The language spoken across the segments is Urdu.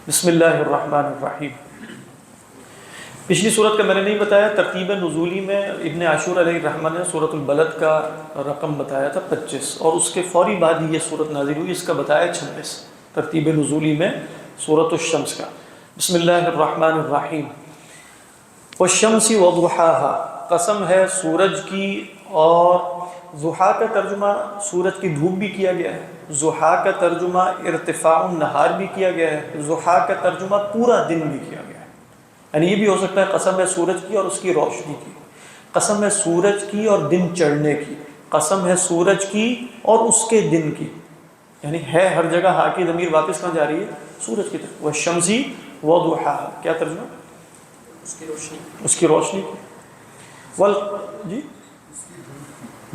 بسم اللہ الرحمن الرحیم۔ پچھلی صورت کا میں نے نہیں بتایا، ترتیب نزولی میں ابن عاشور علیہ الرحمہ نے سورۃ البلد کا رقم بتایا تھا 25، اور اس کے فوری بعد ہی یہ صورت نازل ہوئی، اس کا بتایا 26 ترتیب نزولی میں سورۃ الشمس کا۔ بسم اللہ الرحمن الرحیم۔ والشمس وضحاها، قسم ہے سورج کی، اور ضحیٰ کا ترجمہ سورج کی دھوپ بھی کیا گیا ہے، ضحیٰ کا ترجمہ ارتفاع النہار بھی کیا گیا ہے، ضحیٰ کا ترجمہ پورا دن بھی کیا گیا ہے۔ یعنی یہ بھی ہو سکتا ہے قسم ہے سورج کی اور اس کی روشنی کی، قسم ہے سورج کی اور دن چڑھنے کی، قسم ہے سورج کی اور اس کے دن کی، یعنی ہے ہر جگہ ہا کی ضمیر واپس کہاں جا رہی ہے؟ سورج کی طرف۔ والشمس وضحاها، کیا ترجمہ؟ اس کی روشنی، اس کی روشنی کی، جی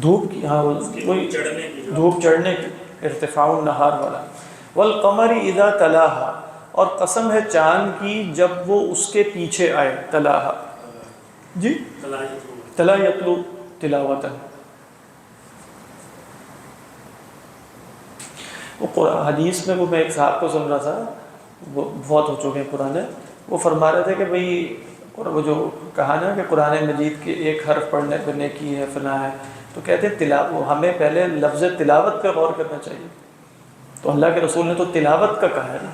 دھوپ کی، ہاں وہی دھوپ چڑھنے کی، ارتفاع النہار والا۔ والقمر اذا تلاہا، اور قسم ہے چاند کی جب وہ اس کے پیچھے آئے، تلاہا جی تلا یتلو تلاوتا، وہ حدیث میں وہ میں ایک صاحب کو سن رہا تھا، وہ بہت ہو چکے ہیں پرانے، وہ فرما رہے تھے کہ بھئی وہ جو کہا نا کہ قرآن مجید کے ایک حرف پڑھنے پہ نیکی ہے فلاں ہے، تو کہتے ہیں ہمیں پہلے لفظ تلاوت پہ غور کرنا چاہیے، تو اللہ کے رسول نے تو تلاوت کا کہا ہے نا،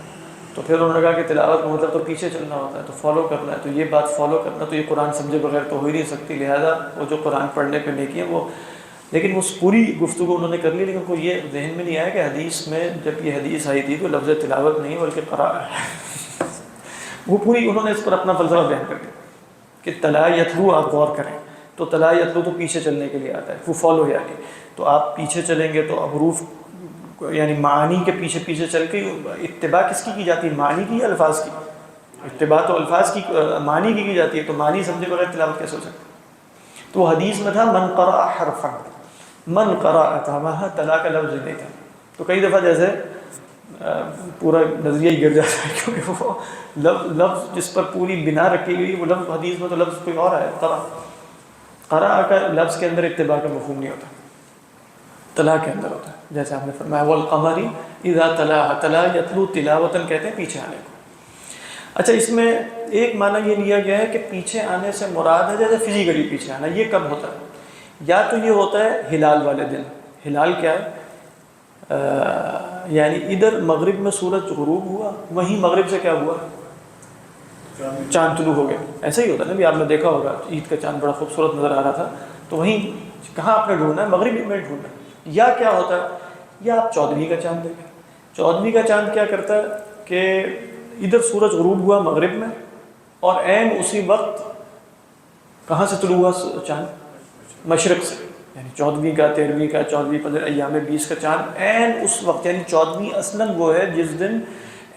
تو پھر انہوں نے کہا کہ تلاوت کا مطلب تو پیچھے چلنا ہوتا ہے، تو فالو کرنا ہے، تو یہ بات فالو کرنا، تو یہ قرآن سمجھے بغیر تو ہو ہی نہیں سکتی، لہذا وہ جو قرآن پڑھنے پہ نیکی ہے وہ، لیکن اس پوری گفتگو انہوں نے کر لی، لیکن کو یہ ذہن میں نہیں آیا کہ حدیث میں جب یہ حدیث آئی تھی تو لفظ تلاوت نہیں بلکہ قراءت ہے۔ وہ پوری انہوں نے اس پر اپنا فلسفہ بیان کر دیا کہ تلا یتلو آپ غور کریں، تو تلا یتلو تو پیچھے چلنے کے لیے آتا ہے، وہ فالو یعنی، تو آپ پیچھے چلیں گے تو حروف یعنی معانی کے پیچھے پیچھے چل کے اتباع کس کی جاتی ہے؟ معنی کی یا الفاظ کی؟ اتباع تو الفاظ کی، معنی کی جاتی ہے، تو معنی سمجھے بغیر تلاوت کیسے ہو سکتی ہے؟ تو حدیث میں تھا من قرأ حرفا، من قرأ تھا، وہاں تلا کا لفظ نہیں تھا، تو کئی دفعہ جیسے پورا نظریہ ہی گر جاتا ہے، کیونکہ وہ لفظ جس پر پوری بنا رکھی گئی وہ لفظ حدیث میں تو لفظ کوئی اور ہے، قرأ کا لفظ کے اندر اتباع کا مفہوم نہیں ہوتا، تلا کے اندر ہوتا ہے، جیسے آپ نے فرمایا والقمر اذا تلاہا، تلا یتلو تلاوتن کہتے ہیں پیچھے آنے کو۔ اچھا، اس میں ایک معنی یہ لیا گیا ہے کہ پیچھے آنے سے مراد ہے جیسے فزیکلی پیچھے آنا، یہ کب ہوتا ہے؟ یا تو یہ ہوتا ہے ہلال والے دن، ہلال کیا ہے؟ یعنی ادھر مغرب میں سورج غروب ہوا، وہیں مغرب سے کیا ہوا؟ چاند طلوع ہو گیا، ایسا ہی ہوتا ہے نا، بھی آپ نے دیکھا ہوگا عید کا چاند بڑا خوبصورت نظر آ رہا تھا، تو وہیں کہاں آپ نے ڈھونڈنا ہے؟ مغرب میں ڈھونڈنا ہے۔ یا کیا ہوتا ہے؟ یا آپ 14ویں کا چاند دیکھیں، 14ویں کا چاند کیا کرتا ہے کہ ادھر سورج غروب ہوا مغرب میں، اور عین اسی وقت کہاں سے طلوع ہوا چاند؟ مشرق سے، یعنی 14ویں کا، 13ویں کا، 14ویں 15 ایام 20 کا چاند عین اس وقت، یعنی 14ویں اصلاً وہ ہے جس دن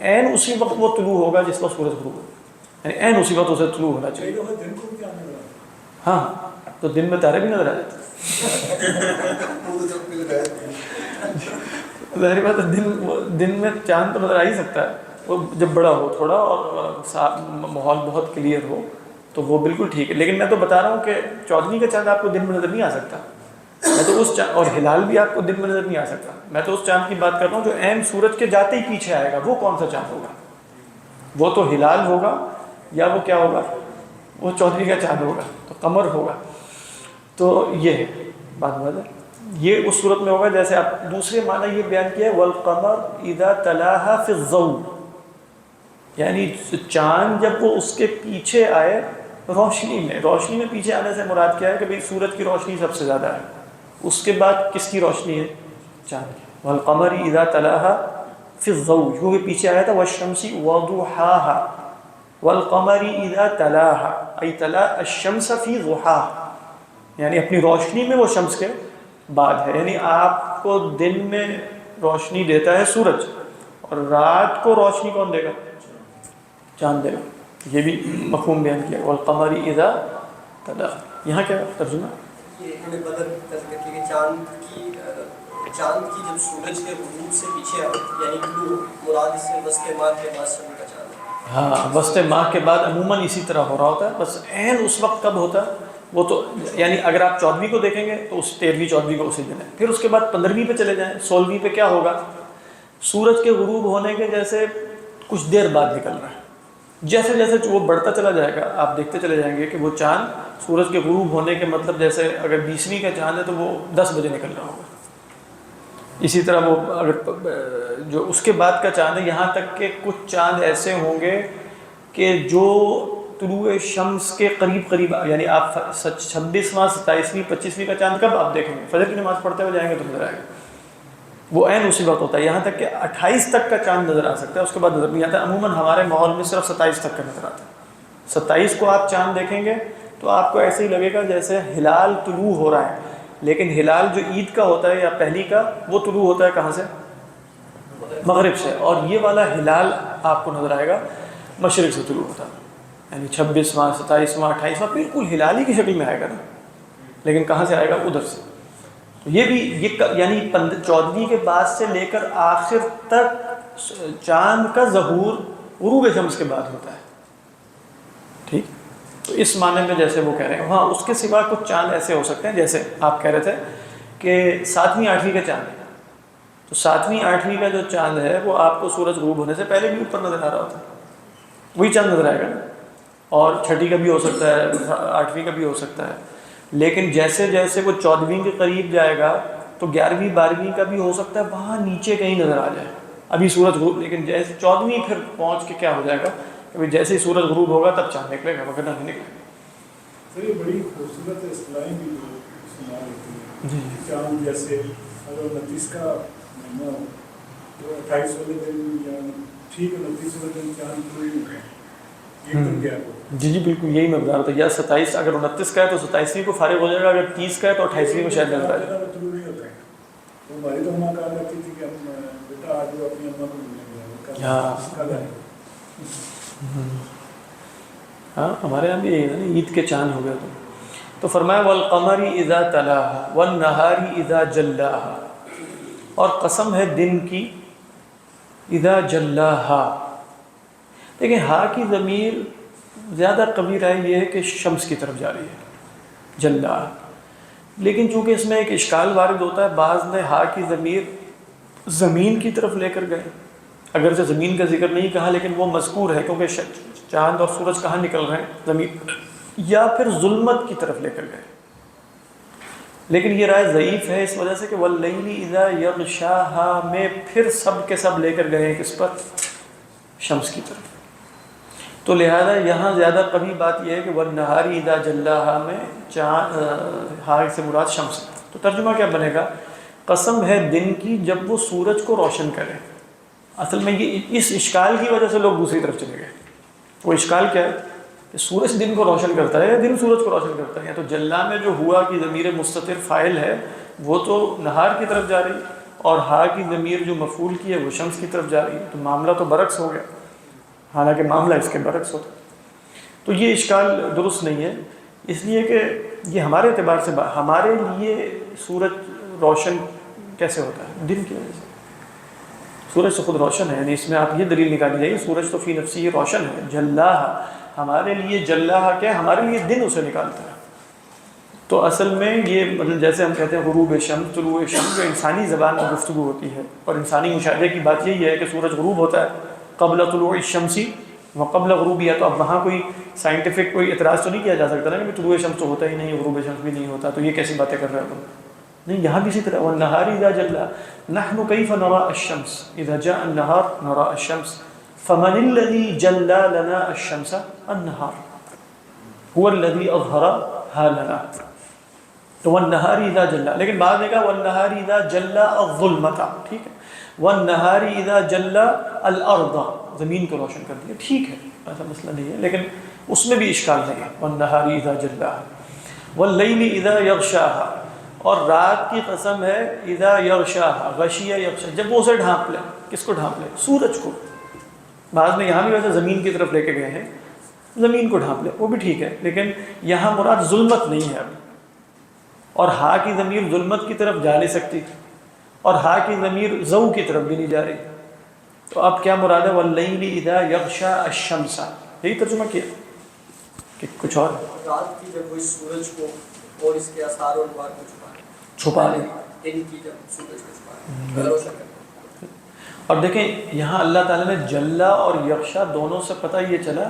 عین اسی وقت وہ طلوع ہوگا جس وقت سورج غروب ہوگا، یعنی عین اسی وقت اسے طلوع ہونا چاہیے۔ ہاں، تو دن میں تارے بھی نظر آ جاتے ہیں، ظاہر بات ہے دن میں چاند تو نظر آ ہی سکتا ہے، وہ جب بڑا ہو تھوڑا اور ماحول بہت کلیئر ہو تو وہ بالکل ٹھیک ہے، لیکن میں تو بتا رہا ہوں کہ 14ویں کا چاند آپ کو دن میں نظر نہیں آ سکتا، میں تو اس چاند، اور ہلال بھی آپ کو دن میں نظر نہیں آ سکتا، میں تو اس چاند کی بات کر رہا ہوں جو عین سورج کے جاتے ہی پیچھے آئے گا، وہ کون سا چاند ہوگا؟ وہ تو ہلال ہوگا، یا وہ کیا ہوگا؟ وہ 14ویں کا چاند ہوگا، تو قمر ہوگا۔ تو یہ ہے بات ہے، یہ اس صورت میں ہوگا جیسے آپ دوسرے معنی یہ بیان کیا ہے والقمر اذا تلاہا فی الضوء، یعنی چاند جب وہ اس کے پیچھے آئے روشنی میں، روشنی میں پیچھے آنے سے مراد کیا ہے کہ بھئی سورج کی روشنی سب سے زیادہ ہے، اس کے بعد کس کی روشنی ہے؟ چاند کی۔ والقمر اذا تلاہا فی الضوء، کیونکہ پیچھے آیا تھا والشمس وضحاها، والقمر اذا تلاہا ای تلا الشمس فی ضحاها، یعنی اپنی روشنی میں وہ شمس کے بعد ہے، یعنی آپ کو دن میں روشنی دیتا ہے سورج، اور رات کو روشنی کون دے گا؟ چاند دے گا، یہ بھی مفہوم بیان کیا والقمر اذا تلاہا۔ یہاں کیا ترجمہ؟ یہ انہوں نے بدل ترجمہ کیا کہ چاند کی جب سورج کے غروب سے پیچھے آئے، یعنی طلوع، مراد اس سے وسط ماہ کے بعد شروع کا چاند ہے۔ ہاں، وسط ماہ کے بعد عموماً اسی طرح ہو رہا ہوتا ہے، بس عین اس وقت کب ہوتا ہے وہ تو، یعنی اگر آپ 14ویں کو دیکھیں گے تو اس 13ویں 14ویں کو اسی دن ہے، پھر اس کے بعد 15ویں پہ چلے جائیں، 16ویں پہ کیا ہوگا؟ سورج کے غروب ہونے کے جیسے کچھ دیر بعد نکل رہا ہے. جیسے جیسے وہ بڑھتا چلا جائے گا آپ دیکھتے چلے جائیں گے کہ وہ چاند سورج کے غروب ہونے کے مطلب جیسے اگر 20ویں کا چاند ہے تو وہ 10 بجے نکل رہا ہوگا. اسی طرح وہ اگر جو اس کے بعد کا چاند ہے یہاں تک کہ کچھ چاند ایسے ہوں گے کہ جو طلوع شمس کے قریب قریب یعنی آپ 26واں 27ویں 25ویں کا چاند کب آپ دیکھیں گے فجر کی نماز پڑھتے ہوئے جائیں گے تو نظر آئے گا. وہ عین اسی وقت ہوتا ہے. یہاں تک کہ 28 تک کا چاند نظر آ سکتا ہے اس کے بعد نظر نہیں آتا. عموماً ہمارے ماحول میں صرف 27 تک کا نظر آتا ہے. 27 کو آپ چاند دیکھیں گے تو آپ کو ایسے ہی لگے گا جیسے ہلال طلوع ہو رہا ہے. لیکن ہلال جو عید کا ہوتا ہے یا پہلی کا وہ طلوع ہوتا ہے کہاں سے؟ مغرب سے. اور یہ والا ہلال آپ کو نظر آئے گا مشرق سے طلوع ہوتا ہے. یعنی 26واں 27واں 28واں بالکل ہلالی کی شکل میں آئے گا نا. لیکن کہاں سے آئے گا؟ ادھر سے. تو یہ بھی یعنی 14ویں کے بعد سے لے کر آخر تک چاند کا ظہور غروب شمس کے بعد ہوتا ہے. ٹھیک. تو اس معنی میں جیسے وہ کہہ رہے ہیں. ہاں اس کے سوا کچھ چاند ایسے ہو سکتے ہیں جیسے آپ کہہ رہے تھے کہ 7ویں 8ویں کا چاند ہے. تو 7ویں 8ویں کا جو چاند ہے وہ آپ کو سورج غروب ہونے سے پہلے بھی اوپر نظر آ رہا ہوتا ہے. وہی چاند نظر آئے گا نا. اور 6ٹھی کا بھی ہو سکتا ہے 8ویں کا بھی ہو سکتا ہے. لیکن جیسے جیسے وہ 14ویں کے قریب جائے گا تو 11ویں 12ویں کا بھی ہو سکتا ہے وہاں نیچے کہیں نظر آ جائے ابھی سورج غروب. لیکن جیسے 14ویں پھر پہنچ کے کیا ہو جائے گا کہ جیسے ہی سورج غروب ہوگا تب چاند نکلے گا وغیرہ نہیں نکلے گا. سر یہ بڑی خوبصورت اصطلاحیں بھی استعمال ہوتی ہیں. چاند جیسے اگر 29 کا مہینہ تو 28 والے دن یا ٹھیک ہے 29 والے دن چاند کوئی نہیں ہے. جی جی بالکل یہی میں بتا رہا تھا. یا 27 اگر 29 کا ہے تو 27ویں کو فارغ ہو جائے گا. اگر 30 کا ہے تو 28ویں کو شاید نظر آ جائے گا. ہماری تو اماں کہا کرتی تھی کہ ہم بیٹا آج اپنی اماں کو ملنے گیا. ہاں ہمارے یہاں بھی یہی ہے نا عید کے چاند ہو گیا تو فرمایا والقمر اذا تلاها والنهار اذا جلاها. اور قسم ہے دن کی اذا جلاها. لیکن ہا کی ضمیر زیادہ قوی رائے یہ ہے کہ شمس کی طرف جا رہی ہے جلا. لیکن چونکہ اس میں ایک اشکال وارد ہوتا ہے بعض نے ہا کی ضمیر زمین کی طرف لے کر گئے. اگرچہ زمین کا ذکر نہیں کہا لیکن وہ مذکور ہے کیونکہ چاند اور سورج کہاں نکل رہے ہیں زمین. یا پھر ظلمت کی طرف لے کر گئے. لیکن یہ رائے ضعیف ہے اس وجہ سے کہ واللیل اذا یغشاها میں پھر سب کے سب لے کر گئے ہیں کس پر؟ شمس کی طرف. تو لہذا یہاں زیادہ قوی بات یہ ہے کہ والنہار اذا جلاها میں چاند ہا سے مراد شمس. تو ترجمہ کیا بنے گا؟ قسم ہے دن کی جب وہ سورج کو روشن کرے. اصل میں یہ اس اشکال کی وجہ سے لوگ دوسری طرف چلے گئے. وہ اشکال کیا ہے کہ سورج دن کو روشن کرتا ہے یا دن سورج کو روشن کرتا ہے. تو جلا میں جو ہوا کی ضمیر مستتر فاعل ہے وہ تو نہار کی طرف جا رہی اور ہا کی ضمیر جو مفعول کی ہے وہ شمس کی طرف جا رہی ہے. تو معاملہ تو برعکس ہو گیا حالانکہ معاملہ اس کے برعکس ہوتا. تو یہ اشکال درست نہیں ہے اس لیے کہ یہ ہمارے اعتبار سے ہمارے لیے سورج روشن کیسے ہوتا ہے؟ دن کی وجہ سے. سورج تو خود روشن ہے. یعنی اس میں آپ یہ دلیل نکالی جائے سورج تو فی نفسی ہی روشن ہے. جلاها ہمارے لیے جلاها کیا ہے؟ ہمارے لیے دن اسے نکالتا ہے. تو اصل میں یہ مطلب جیسے ہم کہتے ہیں غروب شمس طلوع شمس جو انسانی زبان میں گفتگو ہوتی ہے اور انسانی مشاہدے کی بات یہی ہے کہ سورج غروب ہوتا ہے قبل طلوع الشمس و قبل غروبیہ. تو اب وہاں کوئی سائنٹیفک کوئی اعتراض تو نہیں کیا جا سکتا نا کہ طلوع شمس تو ہوتا ہی نہیں غروب شمس بھی نہیں ہوتا تو یہ کیسی باتیں کر رہے ہیں. نہیں یہاں بھی اسی طرح والنہار اذا جلا نحن کیف نرى الشمس اذا جاء النهار نرى الشمس فمن الذي جلى لنا الشمس النهار هو الذي اظهرها لنا. تو والنہار اذا جلا. لیکن بعد نے کہا والنہار اذا جلا الظلمۃ. ٹھیک ہے. والنہار اذا جلا الارض زمین کو روشن کر دیا. ٹھیک ہے ایسا مسئلہ نہیں ہے لیکن اس میں بھی اشکال نہیں ہے. والنہار اذا جلا واللیل اذا یغشاها اور رات کی قسم ہے اذا یغشاها غشیہ یغشا جب وہ اسے ڈھانپ لے. کس کو ڈھانپ لے؟ سورج کو. بعض میں یہاں بھی ویسے زمین کی طرف لے کے گئے ہیں زمین کو ڈھانپ لے وہ بھی ٹھیک ہے لیکن یہاں مراد ظلمت نہیں ہے. اور ہا کی ضمیر ظلمت کی طرف جا نہیں سکتی اور ہا کی ضمیر ضو کی طرف بھی نہیں جا رہی. تو اب کیا مراد ہے واللیل اذا یغشا الشمس؟ یہی ترجمہ کیا کہ کچھ اور رات کی جب وہ سورج کو اور اس کے اثار و انوار کو چھپا لے دن کی جب سورج کو چھپا روشن کرے. اور دیکھیں یہاں اللہ تعالیٰ نے جلا اور یکشا دونوں سے پتہ یہ چلا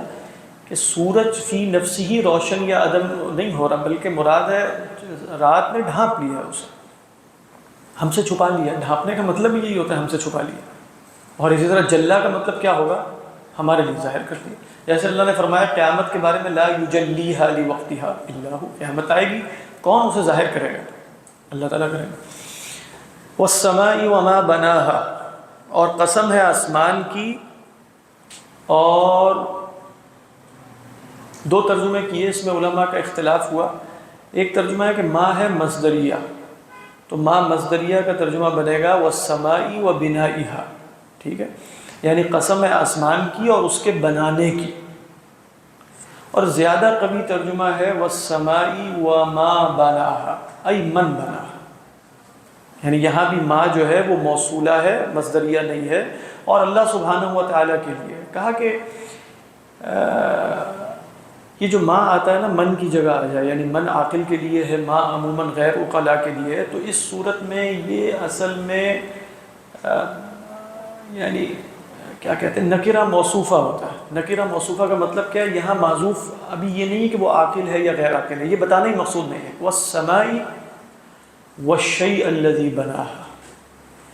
کہ سورج فی نفسی ہی روشن یا عدم نہیں ہو رہا، بلکہ مراد ہے رات نے ڈھانپ لیا اسے، ہم سے چھپا لیا۔ ڈھانپنے کا مطلب یہی ہوتا ہے ہم سے چھپا لیا۔ اور اسی طرح جلا کا مطلب کیا ہوگا؟ ہمارے لیے ظاہر کر دیا۔ جیسے اللہ نے فرمایا قیامت کے بارے میں لا یجلیھا لوقتھا الا ھو، قیامت آئے گی، کون اسے ظاہر کرے گا؟ اللہ تعالیٰ کرے گا۔ والسماء وما بناھا، اور قسم ہے آسمان کی، اور دو ترجمے کیے، اس میں علماء کا اختلاف ہوا۔ ایک ترجمہ ہے کہ ماں ہے مصدریہ، تو ماں مصدریہ کا ترجمہ بنے گا والسماء وبنائھا، ٹھیک ہے، یعنی قسم ہے آسمان کی اور اس کے بنانے کی۔ اور زیادہ قوی ترجمہ ہے والسماء وما بناھا، ای من بناھا، یعنی یہاں بھی ماں جو ہے وہ موصولہ ہے، مصدریہ نہیں ہے، اور اللہ سبحانہ و تعالیٰ کے لیے کہا کہ یہ جو ماں آتا ہے نا من کی جگہ آ جائے، یعنی من عاقل کے لیے ہے، ماں عموماً غیر عقلاء کے لیے ہے، تو اس صورت میں یہ اصل میں یعنی کیا کہتے ہیں نکرہ موصوفہ ہوتا ہے۔ نکرہ موصوفہ کا مطلب کیا ہے؟ یہاں معذوف ابھی یہ نہیں ہے کہ وہ عاقل ہے یا غیر عاقل ہے، یہ بتانا ہی مقصود نہیں ہے۔ والسماء والشیء الذی بناھا،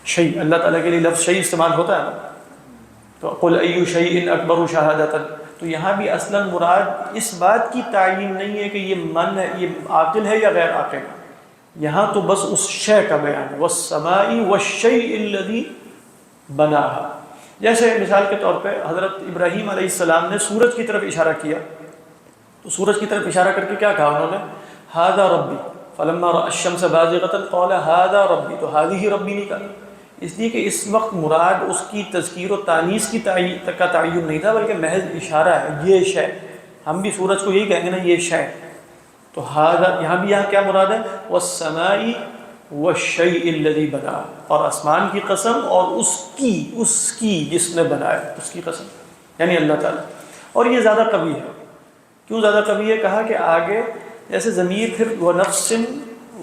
شیء اللہ تعالیٰ کے لیے لفظ شیء استعمال ہوتا ہے نا، تو قل ای شیء اکبر شہادۃ، تو یہاں بھی اصلا مراد اس بات کی تعین نہیں ہے کہ یہ من ہے، یہ عاقل ہے یا غیر عاقل ہے، یہاں تو بس اس شے کا بیان ہے، والسماء والشیء الذی بناھا۔ جیسے مثال کے طور پہ حضرت ابراہیم علیہ السلام نے سورج کی طرف اشارہ کیا، تو سورج کی طرف اشارہ کر کے کیا کہا انہوں نے؟ ھذا ربی، فلما رأى الشمس بازغۃ قال ھذا ربی، تو ھذہ ربی نہیں کہا، اس لیے کہ اس وقت مراد اس کی تذکیر و تانیث کی کا تعین نہیں تھا، بلکہ محض اشارہ ہے، یہ شے، ہم بھی سورج کو یہی کہیں گے نا، یہ شے، تو ھذا یہاں بھی یہاں کیا مراد ہے؟ والسماء والشیء الذی بناھا، اور آسمان کی قسم اور اس کی جس نے بنایا، اس کی قسم یعنی اللہ تعالیٰ۔ اور یہ زیادہ قوی ہے، کیوں زیادہ قوی ہے؟ کہا کہ آگے جیسے ضمیر پھر وَنَفْسٍ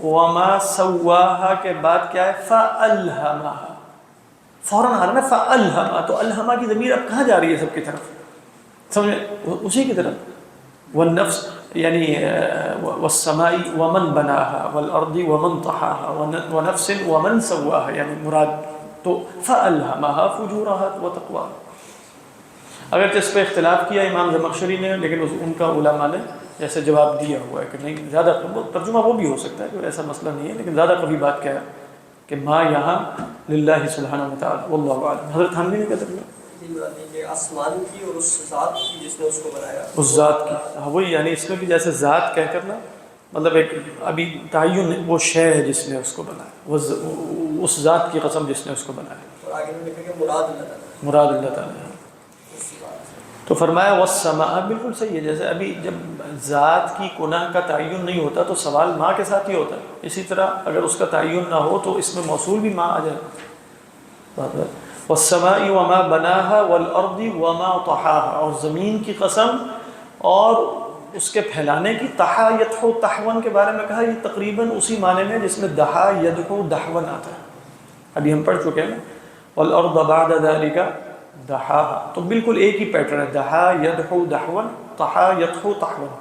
وَمَا سَوَّاهَا کے بعد کیا ہے؟ فَأَلْهَمَهَا، فوراً آ رہا نا فَأَلْهَمَا، تو الہما کی ضمیر اب کہاں جا رہی ہے؟ سب کی طرف، سمجھے؟ اسی کی طرف۔ والنفس یعنی والسماء ومن بناها والارض ومن طحاها ونفس ومن سواها، یعنی مراد تو فألهمها فجورها وتقواها۔ اگرچہ اس پہ اختلاف کیا امام زمخشری نے، لیکن ان کا علماء نے جیسے جواب دیا ہوا ہے کہ نہیں، زیادہ ترجمہ وہ بھی ہو سکتا ہے، کوئی ایسا مسئلہ نہیں ہے، لیکن زیادہ قوی بات کیا ہے کہ ماں یہاں للہ سبحانہ وتعالی، واللہ اعلم۔ حضرت حامدی نے کیا ترجمہ؟ آسمان کی اور اس ذات کی جس نے اس کو بنایا، اس ذات کی، وہی یعنی اس میں بھی جیسے ذات کہہ کرنا مطلب ایک ابھی تعین، وہ شے ہے جس نے اس کو بنایا، اس ذات کی قسم جس نے اس کو بنایا، اور آگے میں لکھا کہ مراد اللہ تعالیٰ، مراد اللہ تعالیٰ ہے۔ تو فرمایا والسماء، بالکل صحیح ہے، جیسے ابھی جب ذات کی کنہ کا تعین نہیں ہوتا تو سوال ماں کے ساتھ ہی ہوتا ہے، اسی طرح اگر اس کا تعین نہ ہو تو اس میں موصول بھی ماں آ جائے۔ بات ہے والسماء وما بناها والارض وما طحاها، اور زمین کی قسم اور اس کے پھیلانے کی۔ طحا یدحو تحون کے بارے میں کہا، یہ تقریباً اسی معنی میں جس میں دحا یدحو دحون آتا ہے، ابھی ہم پڑھ چکے ہیں نا، والارض بعد ذلك دحاها، تو بالکل ایک ہی پیٹرن ہے، دحا یدحو دحون، طحا یدحو تحون،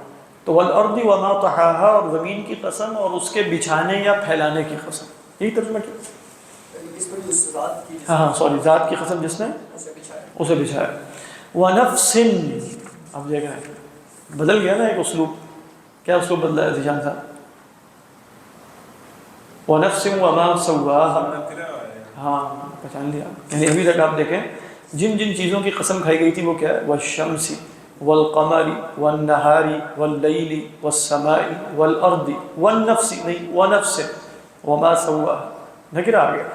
تو والارض وما طحاها، اور زمین کی قسم اور اس کے بچھانے یا پھیلانے کی قسم، یہی ترجمہ کیا؟ ہاں سوری، ذات کی قسم جس نے اسے بچھایا۔ وَنَفْسٍ، اب دیکھیں بدل گیا نا ایک اسلوب، کیا اسلوب بدلا ہے ذیشان صاحب؟ وَنَفْسٍ وَمَا سَوَّاهَا، ہاں پہچان لیا، یعنی ابھی تک آپ دیکھیں جن جن چیزوں کی قسم کھائی گئی تھی وہ کیا ہے؟ وَالشَّمْسِ وَالْقَمَرِ وَالنَّهَارِ وَاللَّيْلِ وَالسَّمَاءِ وَالْأَرْضِ وَالنَّفْسِ، نہیں وَنَفْسٍ وَمَا سَوَّاهَا، نکرہ آ گیا۔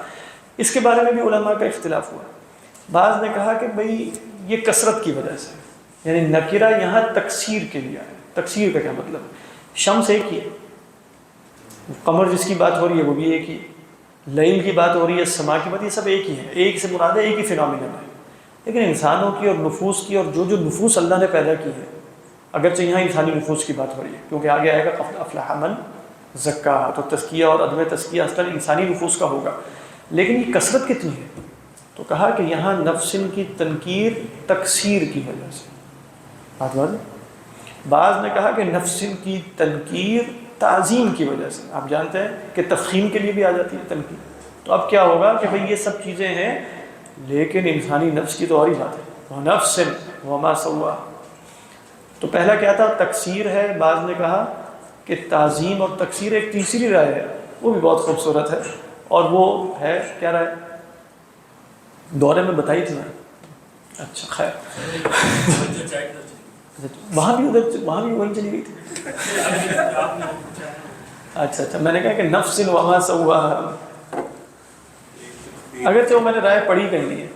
اس کے بارے میں بھی علماء کا اختلاف ہوا، بعض نے کہا کہ بھئی یہ کثرت کی وجہ سے، یعنی نکرہ یہاں تکثیر کے لیے ہے۔ تکثیر کا کیا مطلب؟ شمس ایک ہی ہے، قمر جس کی بات ہو رہی ہے وہ بھی ایک ہی، لیل کی بات ہو رہی ہے، سما کی بات، یہ سب ایک ہی ہے، ایک سے مراد ہے، ایک ہی فینومینن ہے۔ لیکن انسانوں کی اور نفوس کی، اور جو نفوس اللہ نے پیدا کی ہے، اگرچہ یہاں انسانی نفوس کی بات ہو رہی ہے کیونکہ آگے آئے گا افلح من زکاہا، تو تزکیہ اور عدم تزکیہ اصلاً انسانی نفوس کا ہوگا، لیکن یہ کثرت کتنی ہے؟ تو کہا کہ یہاں نفس کی تنکیر تکسیر کی وجہ سے، بات واضح۔ بعض نے کہا کہ نفس کی تنکیر تعظیم کی وجہ سے، آپ جانتے ہیں کہ تفخیم کے لیے بھی آ جاتی ہے تنکیر۔ تو اب کیا ہوگا کہ بھئی یہ سب چیزیں ہیں، لیکن انسانی نفس کی تو اور ہی بات ہے، وَنَفْسٍ وَمَا سَوَّاهَا۔ تو پہلا کیا تھا؟ تکسیر ہے۔ بعض نے کہا کہ تعظیم اور تکسیر۔ ایک تیسری رائے ہے، وہ بھی بہت خوبصورت ہے، اور وہ ہے کیا رائے؟ دورے میں بتائی تھی میں، اچھا خیر وہاں بھی وہیں چلی گئی تھی۔ اچھا میں نے کہا کہ نفس وما سواها، اگرچہ وہ میں نے رائے پڑھی کہیں نہیں ہے،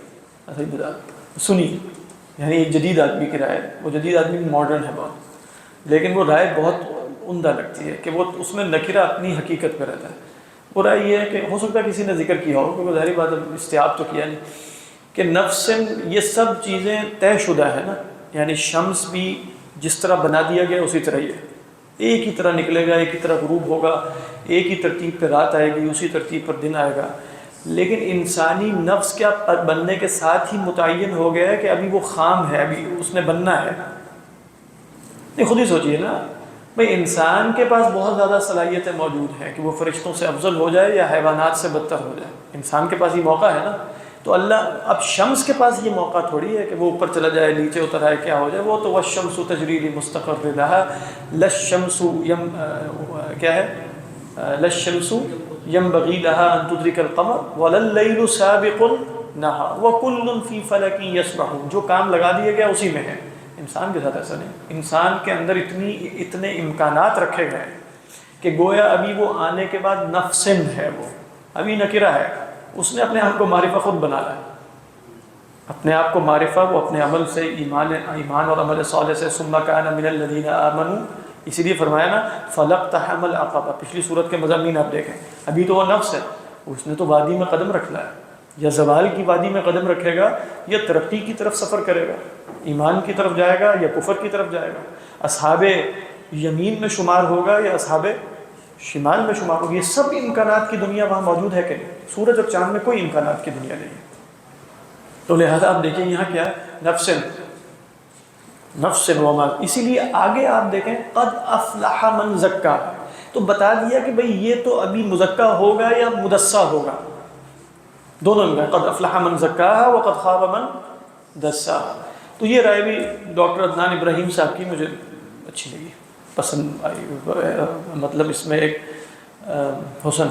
اچھا بتا سنی، یعنی ایک جدید آدمی کی رائے، وہ جدید آدمی ماڈرن ہے بہت، لیکن وہ رائے بہت عمدہ لگتی ہے کہ وہ اس میں نکرہ اپنی حقیقت پہ رہتا ہے۔ وہ رائے یہ ہے کہ ہو سکتا ہے کسی نے ذکر کیا ہو، کیونکہ ظاہری بات استیاب تو کیا نہیں، کہ نفس یہ سب چیزیں طے شدہ ہے نا، یعنی شمس بھی جس طرح بنا دیا گیا اسی طرح ہی ہے، ایک ہی طرح نکلے گا، ایک ہی طرح غروب ہوگا، ایک ہی ترتیب پہ رات آئے گی، اسی ترتیب پر دن آئے گا۔ لیکن انسانی نفس کیا بننے کے ساتھ ہی متعین ہو گیا ہے کہ ابھی وہ خام ہے، ابھی اس نے بننا ہے۔ نہیں خود ہی سوچئے نا بھئی، انسان کے پاس بہت زیادہ صلاحیتیں موجود ہیں کہ وہ فرشتوں سے افضل ہو جائے یا حیوانات سے بدتر ہو جائے، انسان کے پاس یہ موقع ہے نا۔ تو اللہ اب شمس کے پاس یہ موقع تھوڑی ہے کہ وہ اوپر چلا جائے، نیچے اتر آئے، کیا ہو جائے، وہ تو والشمس تجری لمستقر لها للشمس کیا ہے، للشمس ينبغي لها ان تدرك القمر وللليل سابق النهار وكل في فلك يسبحون۔ جو کام لگا دیا گیا اسی میں ہے۔ انسان کے ساتھ ایسا نہیں، انسان کے اندر اتنے امکانات رکھے گئے کہ گویا ابھی وہ آنے کے بعد نفسن ہے، وہ ابھی نکرہ ہے، اس نے اپنے آپ کو معرفہ خود بنا لا ہے، اپنے آپ کو معرفہ وہ اپنے عمل سے، ایمان اور عمل صالح سے، ثم كان من الذين آمنوا، اسی لیے فرمایا نا فَلَقْتَحَمَ الْعَقَبَةَ، پچھلی صورت کے مضامین آپ دیکھیں، ابھی تو وہ نفس ہے، اس نے تو وادی میں قدم رکھنا ہے، یا زوال کی وادی میں قدم رکھے گا یا ترقی کی طرف سفر کرے گا، ایمان کی طرف جائے گا یا کفر کی طرف جائے گا، اصحاب یمین میں شمار ہوگا یا اصحاب شمال میں شمار ہوگا۔ یہ سب امکانات کی دنیا وہاں موجود ہے کہ نہیں؟ سورج اور چاند میں کوئی امکانات کی دنیا نہیں ہے۔ تو لہذا آپ دیکھیں یہاں کیا ہے، نفس وما، اسی لیے آگے آپ دیکھیں قد افلح من زکا، تو بتا دیا کہ بھئی یہ تو ابھی مزکا ہوگا یا مدسا ہوگا، دونوں میں قد افلح من زکاہا وقد خاب من دساہا۔ تو یہ رائے بھی ڈاکٹر عدنان ابراہیم صاحب کی مجھے اچھی لگی، پسند آئی، مطلب اس میں ایک حسن۔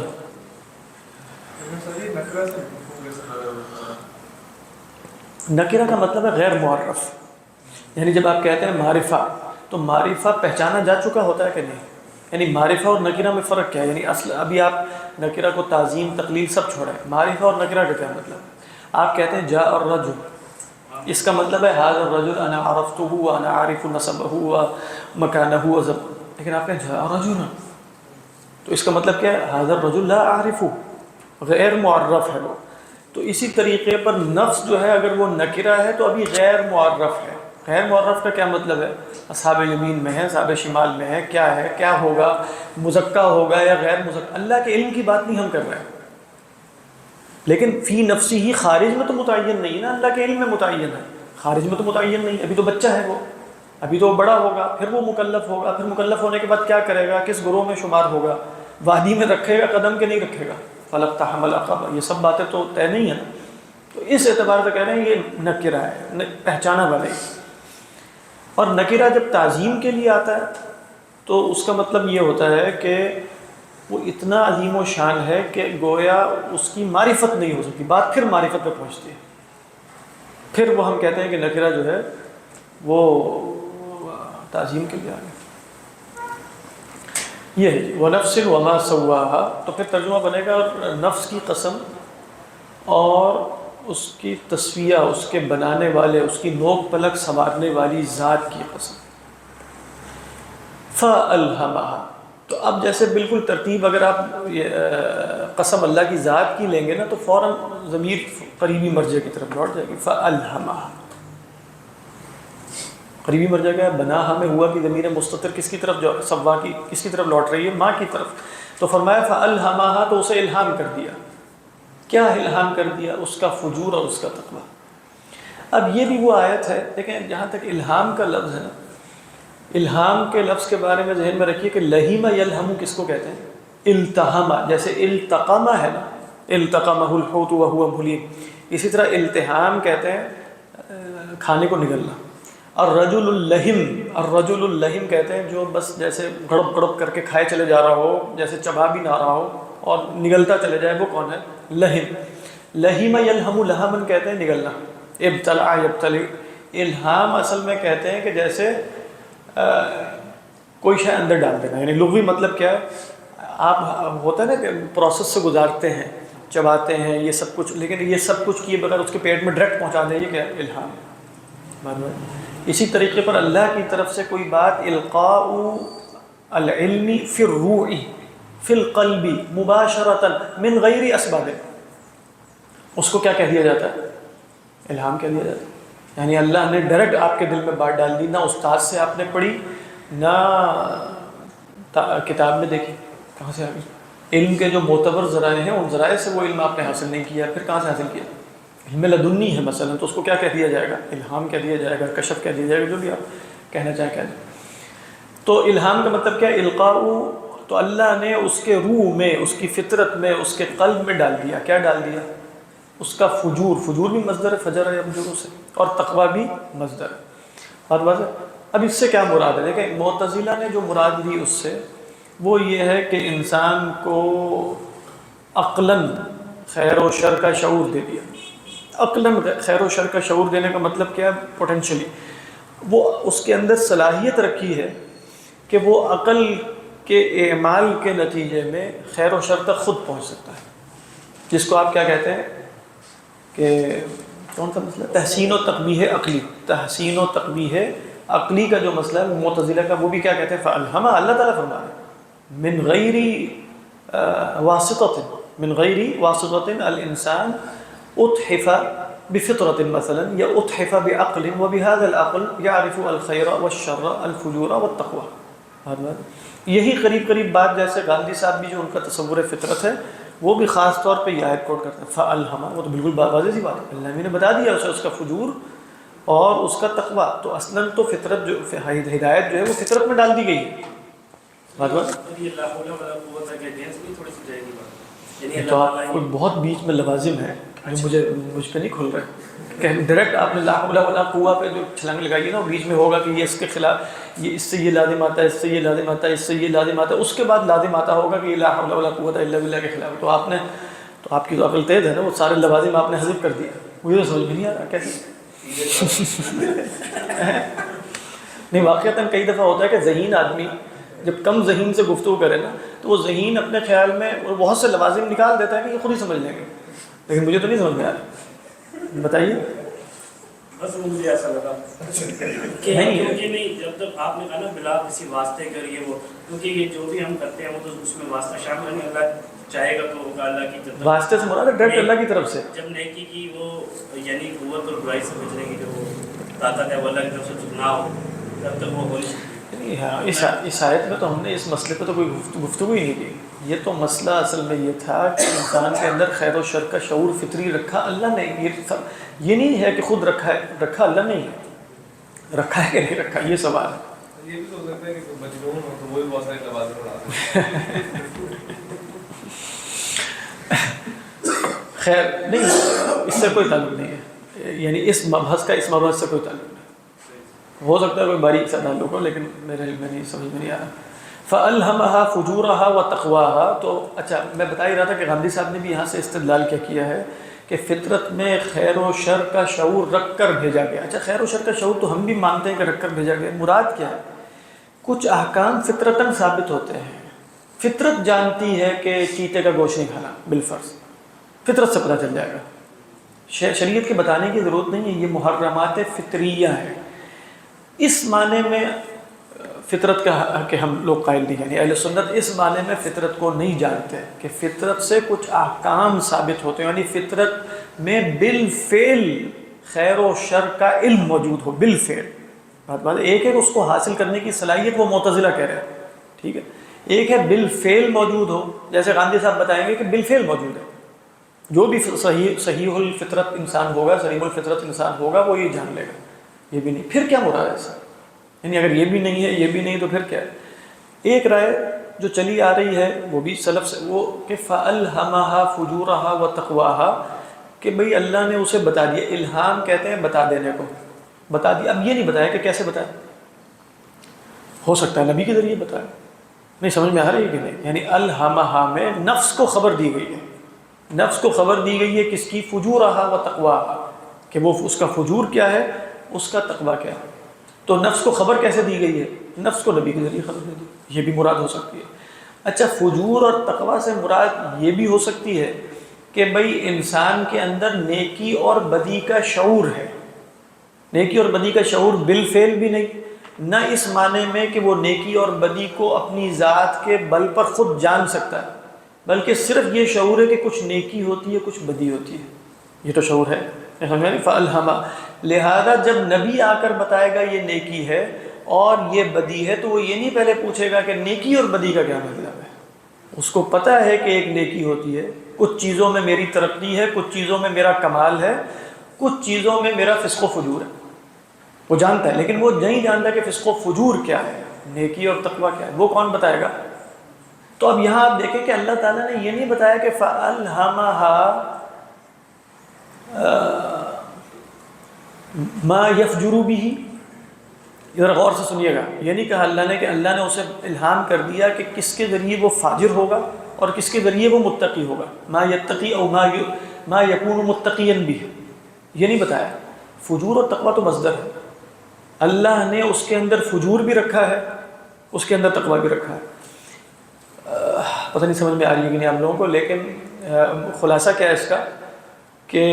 نکرہ کا مطلب ہے غیر معرف، یعنی جب آپ کہتے ہیں معرفہ، تو معرفہ پہچانا جا چکا ہوتا ہے کہ نہیں؟ یعنی معرفہ اور نکرہ میں فرق کیا ہے؟ یعنی اصل ابھی آپ نکرہ کو تعظیم تقلیل سب چھوڑیں، معرفہ اور نکرہ کا کیا مطلب ہے؟ آپ کہتے ہیں جاء الرجل، اس کا مطلب ہے ھذا الرجل انا عرفته وانا عارف نسبه ومكانه وزب، لیکن آپ کہتے ہیں جاء رجل، تو اس کا مطلب کیا ہے؟ ھذا الرجل لا اعرفه، غیر معرف ہے وہ۔ تو اسی طریقے پر نفس جو ہے اگر وہ نکرہ ہے تو ابھی غیر معرف ہے۔ غیر معرف کا کیا مطلب ہے؟ اصحاب یمین میں ہے، اصحاب شمال میں ہے، کیا ہے، کیا ہوگا، مزکا ہوگا یا غیر مزکا، اللہ کے علم کی بات نہیں ہم کر رہے ہیں، لیکن فی نفسی ہی، خارج میں تو متعین نہیں نا، اللہ کے علم میں متعین ہے، خارج میں تو متعین نہیں، ابھی تو بچہ ہے وہ، ابھی تو بڑا ہوگا، پھر وہ مکلف ہوگا، پھر مکلف ہونے کے بعد کیا کرے گا، کس گروہ میں شمار ہوگا، وادی میں رکھے گا قدم کے نہیں رکھے گا، فَلَقْتَحَمَ الْعَقَبَةَ، یہ سب باتیں تو طے نہیں ہیں نا۔ تو اس اعتبار سے کہہ رہے ہیں یہ نکرہ ہے، پہچانا والے۔ اور نکرہ جب تعظیم کے لیے آتا ہے تو اس کا مطلب یہ ہوتا ہے کہ وہ اتنا عظیم و شان ہے کہ گویا اس کی معرفت نہیں ہو سکتی، بات پھر معرفت پہ پہنچتی ہے، پھر وہ ہم کہتے ہیں کہ نکرہ جو ہے وہ تعظیم کے لیے آ گیا۔ یہ ہے جی وَنَفْسٍ وَمَا سَوَّاهَا، تو پھر ترجمہ بنے گا نفس کی قسم اور اس کی تصفیہ، اس کے بنانے والے، اس کی نوک پلک سنوارنے والی ذات کی قسم۔ فَأَلْهَمَهَا، تو اب جیسے بالکل ترتیب اگر آپ قسم اللہ کی ذات کی لیں گے نا تو فوراً ضمیر قریبی مرجع کی طرف لوٹ جائے گی، فَأَلْهَمَهَا، قریبی مرجع کا ہے، بناہا میں ہوا کہ ضمیر مستتر کس کی طرف، جو سوا کی کس کی طرف لوٹ رہی ہے؟ ماں کی طرف، تو فرمایا فَأَلْهَمَهَا، تو اسے الہام کر دیا۔ کیا الہام کر دیا؟ اس کا فجور اور اس کا تقوی۔ اب یہ بھی وہ آیت ہے، دیکھیں جہاں تک الہام کا لفظ ہے نا، الہام کے لفظ کے بارے میں ذہن میں رکھیے کہ لہیمہ یلہم کس کو کہتے ہیں؟ التہمہ، جیسے التقمہ ہے نا، التقمہ الحوت وہو ملیم، اسی طرح التہام کہتے ہیں کھانے کو نگلنا۔ الرجل اللہم، الرجل اللہم کہتے ہیں جو بس جیسے گڑپ گڑپ کر کے کھائے چلے جا رہا ہو، جیسے چبا بھی نہ رہا ہو اور نگلتا چلے جائے، وہ کون ہے؟ لہم۔ لہیم یلہم، لہمن کہتے ہیں نگلنا، ابتلع یبتلی۔ الہام اصل میں کہتے ہیں کہ جیسے کوئی شے اندر ڈال دینا، یعنی لغوی مطلب کیا ہے؟ آپ ہوتا ہے نا کہ پروسیس سے گزارتے ہیں، چباتے ہیں یہ سب کچھ، لیکن یہ سب کچھ کیے بغیر اس کے پیٹ میں ڈائریکٹ پہنچا دیں، یہ کیا ہے؟ الہام۔ اسی طریقے پر اللہ کی طرف سے کوئی بات القاء العلم فی الروح فی القلب مباشرۃ من غیر اسباب، اس کو کیا کہہ دیا جاتا ہے؟ الہام کہہ دیا جاتا ہے۔ یعنی اللہ نے ڈائریکٹ آپ کے دل میں بات ڈال دی، نہ استاد سے آپ نے پڑھی، نہ کتاب میں دیکھی، کہاں سے آ گئی؟ علم کے جو معتبر ذرائع ہیں ان ذرائع سے وہ علم آپ نے حاصل نہیں کیا، پھر کہاں سے حاصل کیا؟ علم لدنی ہے مثلا، تو اس کو کیا کہہ دیا جائے گا؟ الہام کہہ دیا جائے گا، کشف کہہ دیا جائے گا، جو بھی آپ کہنا چاہیں کہہ دیں۔ تو الہام کا مطلب کیا ہے؟ القاء، تو اللہ نے اس کے روح میں، اس کی فطرت میں، اس کے قلب میں ڈال دیا۔ کیا ڈال دیا؟ اس کا فجور، فجور بھی مصدر ہے، فجر ہے یفجر سے، اور تقوی بھی مصدر ہے۔ بات واضح؟ اب اس سے کیا مراد ہے؟ دیکھیں معتزلہ نے جو مراد دی اس سے وہ یہ ہے کہ انسان کو عقلاً خیر و شر کا شعور دے دیا۔ عقلاً خیر و شر کا شعور دینے کا مطلب کیا ہے؟ پوٹینشلی وہ اس کے اندر صلاحیت رکھی ہے کہ وہ عقل کے اعمال کے نتیجے میں خیر و شر تک خود پہنچ سکتا ہے، جس کو آپ کیا کہتے ہیں کہ کون سا مسئلہ؟ تحسین و تقبیح عقلی۔ تحسین و تقبیح عقلی کا جو مسئلہ ہے معتزلہ کا، وہ بھی کیا کہتے ہیں؟ فَأَلْهَمَ، اللہ تعالیٰ فرما رہے ہیں من غیر واسطۃ، من غیر واسطۃ الانسان اتحف بفطرۃ مثلا، یا اتحف بعقل، وبهذا العقل يعرف الخیر والشر الفجور والتقوی۔ یہی قریب قریب بات جیسے گاندھی صاحب بھی جو ان کا تصور فطرت ہے، وہ بھی خاص طور پہ یہ آیت کوٹ کرتے ہیں فَأَلْهَمَ، وہ تو بالکل واضح سی بات ہے، اللہ نے بتا دیا اسے اس کا فجور اور اس کا تقوی۔ تو اصلاً تو فطرت جو ہدایت جو ہے وہ فطرت میں ڈال دی گئی ہے۔ تو آپ کو بہت بیچ میں لوازم ہے جو مجھ پہ نہیں کھل رہے کہ ڈائریکٹ آپ نے لا حول ولا قوہ پہ جو چھلانگ لگائی ہے نا، بیچ میں ہوگا کہ یہ اس کے خلاف، یہ اس سے یہ لازم آتا ہے، اس سے یہ لازم آتا ہے، اس سے یہ لازم آتا ہے، اس کے بعد لازم آتا ہوگا کہ یہ لا حول ولا قوة الا باللہ کے خلاف۔ تو آپ نے، تو آپ کی جو عقل تیز ہے نا، وہ سارے لوازم آپ نے حذف کر دیا، مجھے تو سمجھ میں نہیں آ رہا کیسے۔ نہیں واقعتاً کئی دفعہ ہوتا ہے کہ ذہین آدمی جب کم ذہین سے گفتگو کرے نا، تو وہ ذہین اپنے خیال میں بہت سے لوازم نکال دیتا ہے کہ یہ خود ہی سمجھ لیں گے، لیکن مجھے تو نہیں سمجھ میں آ رہا۔ بتائیے۔ بس مجھے ایسا لگا کہ نہیں، جب تک آپ نے کہا نا بلا کسی واسطے کریے وہ، کیونکہ یہ جو بھی ہم کرتے ہیں وہ تو اس میں واسطہ شامل نہیں، اللہ چاہے گا تو ہوگا، اللہ کی طرف واسطے سے مراد ہے ڈائریکٹ اللہ کی طرف سے۔ جب نیکی کی وہ یعنی قوت اور برائی سے بچنے کی جو طاقت ہے وہ اللہ کی طرف سے جھکنا ہو، تب تک وہ ہو نہیں سکتی۔ ہاں، اس آیت میں تو ہم نے اس مسئلے پہ تو کوئی گفتگو ہی نہیں کی۔ یہ تو مسئلہ اصل میں یہ تھا کہ انسان کے اندر خیر و شر کا شعور فطری رکھا اللہ نے، یہ نہیں ہے کہ خود رکھا ہے، رکھا اللہ نہیں ہے، رکھا ہے کہ نہیں رکھا، یہ سوال ہے۔ یہ بھی تو ہو سکتا ہے کہ مجنون ہو تو وہ بھی بہت سارے لوازم اڑاتے ہیں۔ خیر نہیں، اس سے کوئی تعلق نہیں ہے، یعنی اس مبحث کا اس مبحث سے کوئی تعلق نہیں۔ ہو سکتا ہے کوئی باریک سا تعلق ہو، لیکن میرے علم میں نہیں، سمجھ میں نہیں آ رہا۔ فَأَلْهَمَهَا فُجُورَهَا وَتَقْوَاهَا۔ تو اچھا میں بتا ہی رہا تھا کہ غامدی صاحب نے بھی یہاں سے استدلال کیا ہے کہ فطرت میں خیر و شر کا شعور رکھ کر بھیجا گیا۔ اچھا خیر و شر کا شعور تو ہم بھی مانتے ہیں کہ رکھ کر بھیجا گیا، مراد کیا ہے؟ کچھ احکام فطرتاً ثابت ہوتے ہیں، فطرت جانتی ہے کہ چیتے کا گوشت نہیں کھانا بالفرض، فطرت سے پتہ چل جائے گا، شریعت کے بتانے کی ضرورت نہیں ہے، یہ محرمات فطریہ ہیں۔ اس معنی میں فطرت کا کہ ہم لوگ قائل نہیں، یعنی اہل سنت اس معنی میں فطرت کو نہیں جانتے کہ فطرت سے کچھ احکام ثابت ہوتے ہیں، یعنی فطرت میں بالفعل خیر و شر کا علم موجود ہو، بالفعل۔ بات ایک ہے کہ اس کو حاصل کرنے کی صلاحیت وہ معتزلہ کہہ رہے ہیں، ٹھیک ہے، ایک ہے بالفعل موجود ہو، جیسے غامدی صاحب بتائیں گے کہ بالفعل موجود ہے، جو بھی صحیح الفطرت انسان ہوگا، سلیم الفطرت انسان ہوگا، وہ یہ جان لے گا۔ یہ بھی نہیں، پھر کیا مراد ہے ایسا؟ یعنی اگر یہ بھی نہیں ہے، یہ بھی نہیں، تو پھر کیا ہے؟ ایک رائے جو چلی آ رہی ہے وہ بھی سلف سے، وہ کہ فَأَلْهَمَهَا فُجُورَهَا وَتَقْوَاهَا، کہ بھئی اللہ نے اسے بتا دیا۔ الہام کہتے ہیں بتا دینے کو، بتا دیا۔ اب یہ نہیں بتایا کہ کیسے بتایا، ہو سکتا ہے نبی کے ذریعے بتایا، نہیں سمجھ میں آ رہی ہے کہ نہیں؟ یعنی الہمہا میں نفس کو خبر دی گئی ہے، نفس کو خبر دی گئی ہے کس کی؟ فجورہا و تقواہا، کہ وہ اس کا فجور کیا ہے، اس کا تقوی کیا ہے۔ تو نفس کو خبر کیسے دی گئی ہے؟ نفس کو نبی کے ذریعے خبر دے دی، یہ بھی مراد ہو سکتی ہے۔ اچھا، فجور اور تقوی سے مراد یہ بھی ہو سکتی ہے کہ بھئی انسان کے اندر نیکی اور بدی کا شعور ہے۔ نیکی اور بدی کا شعور بالفعل بھی نہیں، نہ اس معنی میں کہ وہ نیکی اور بدی کو اپنی ذات کے بل پر خود جان سکتا ہے، بلکہ صرف یہ شعور ہے کہ کچھ نیکی ہوتی ہے، کچھ بدی ہوتی ہے، یہ تو شعور ہے۔ فَأَلْهَمَا، لہذا جب نبی آ کر بتائے گا یہ نیکی ہے اور یہ بدی ہے، تو وہ یہ نہیں پہلے پوچھے گا کہ نیکی اور بدی کا کیا مطلب ہے۔ اس کو پتہ ہے کہ ایک نیکی ہوتی ہے، کچھ چیزوں میں میری ترقی ہے، کچھ چیزوں میں میرا کمال ہے، کچھ چیزوں میں میرا فسق و فجور ہے، وہ جانتا ہے، لیکن وہ نہیں جانتا کہ فسق و فجور کیا ہے، نیکی اور تقوی کیا ہے، وہ کون بتائے گا؟ تو اب یہاں آپ دیکھیں کہ اللہ تعالیٰ نے یہ نہیں بتایا کہ فَأَلْهَمَهَا ما یفجر بِهِ، ذرا غور سے سنیے گا، یہ نہیں کہا اللہ نے کہ اللہ نے اسے الہام کر دیا کہ کس کے ذریعے وہ فاجر ہوگا اور کس کے ذریعے وہ متقی ہوگا، ما یتقی او ما یکون متقیا بہ، یہ نہیں بتایا۔ فجور اور تقوی تو مصدر ہے، اللہ نے اس کے اندر فجور بھی رکھا ہے، اس کے اندر تقوی بھی رکھا ہے۔ پتہ نہیں سمجھ میں آ رہی ہے کہ نہیں آپ لوگوں کو، لیکن خلاصہ کیا ہے اس کا کہ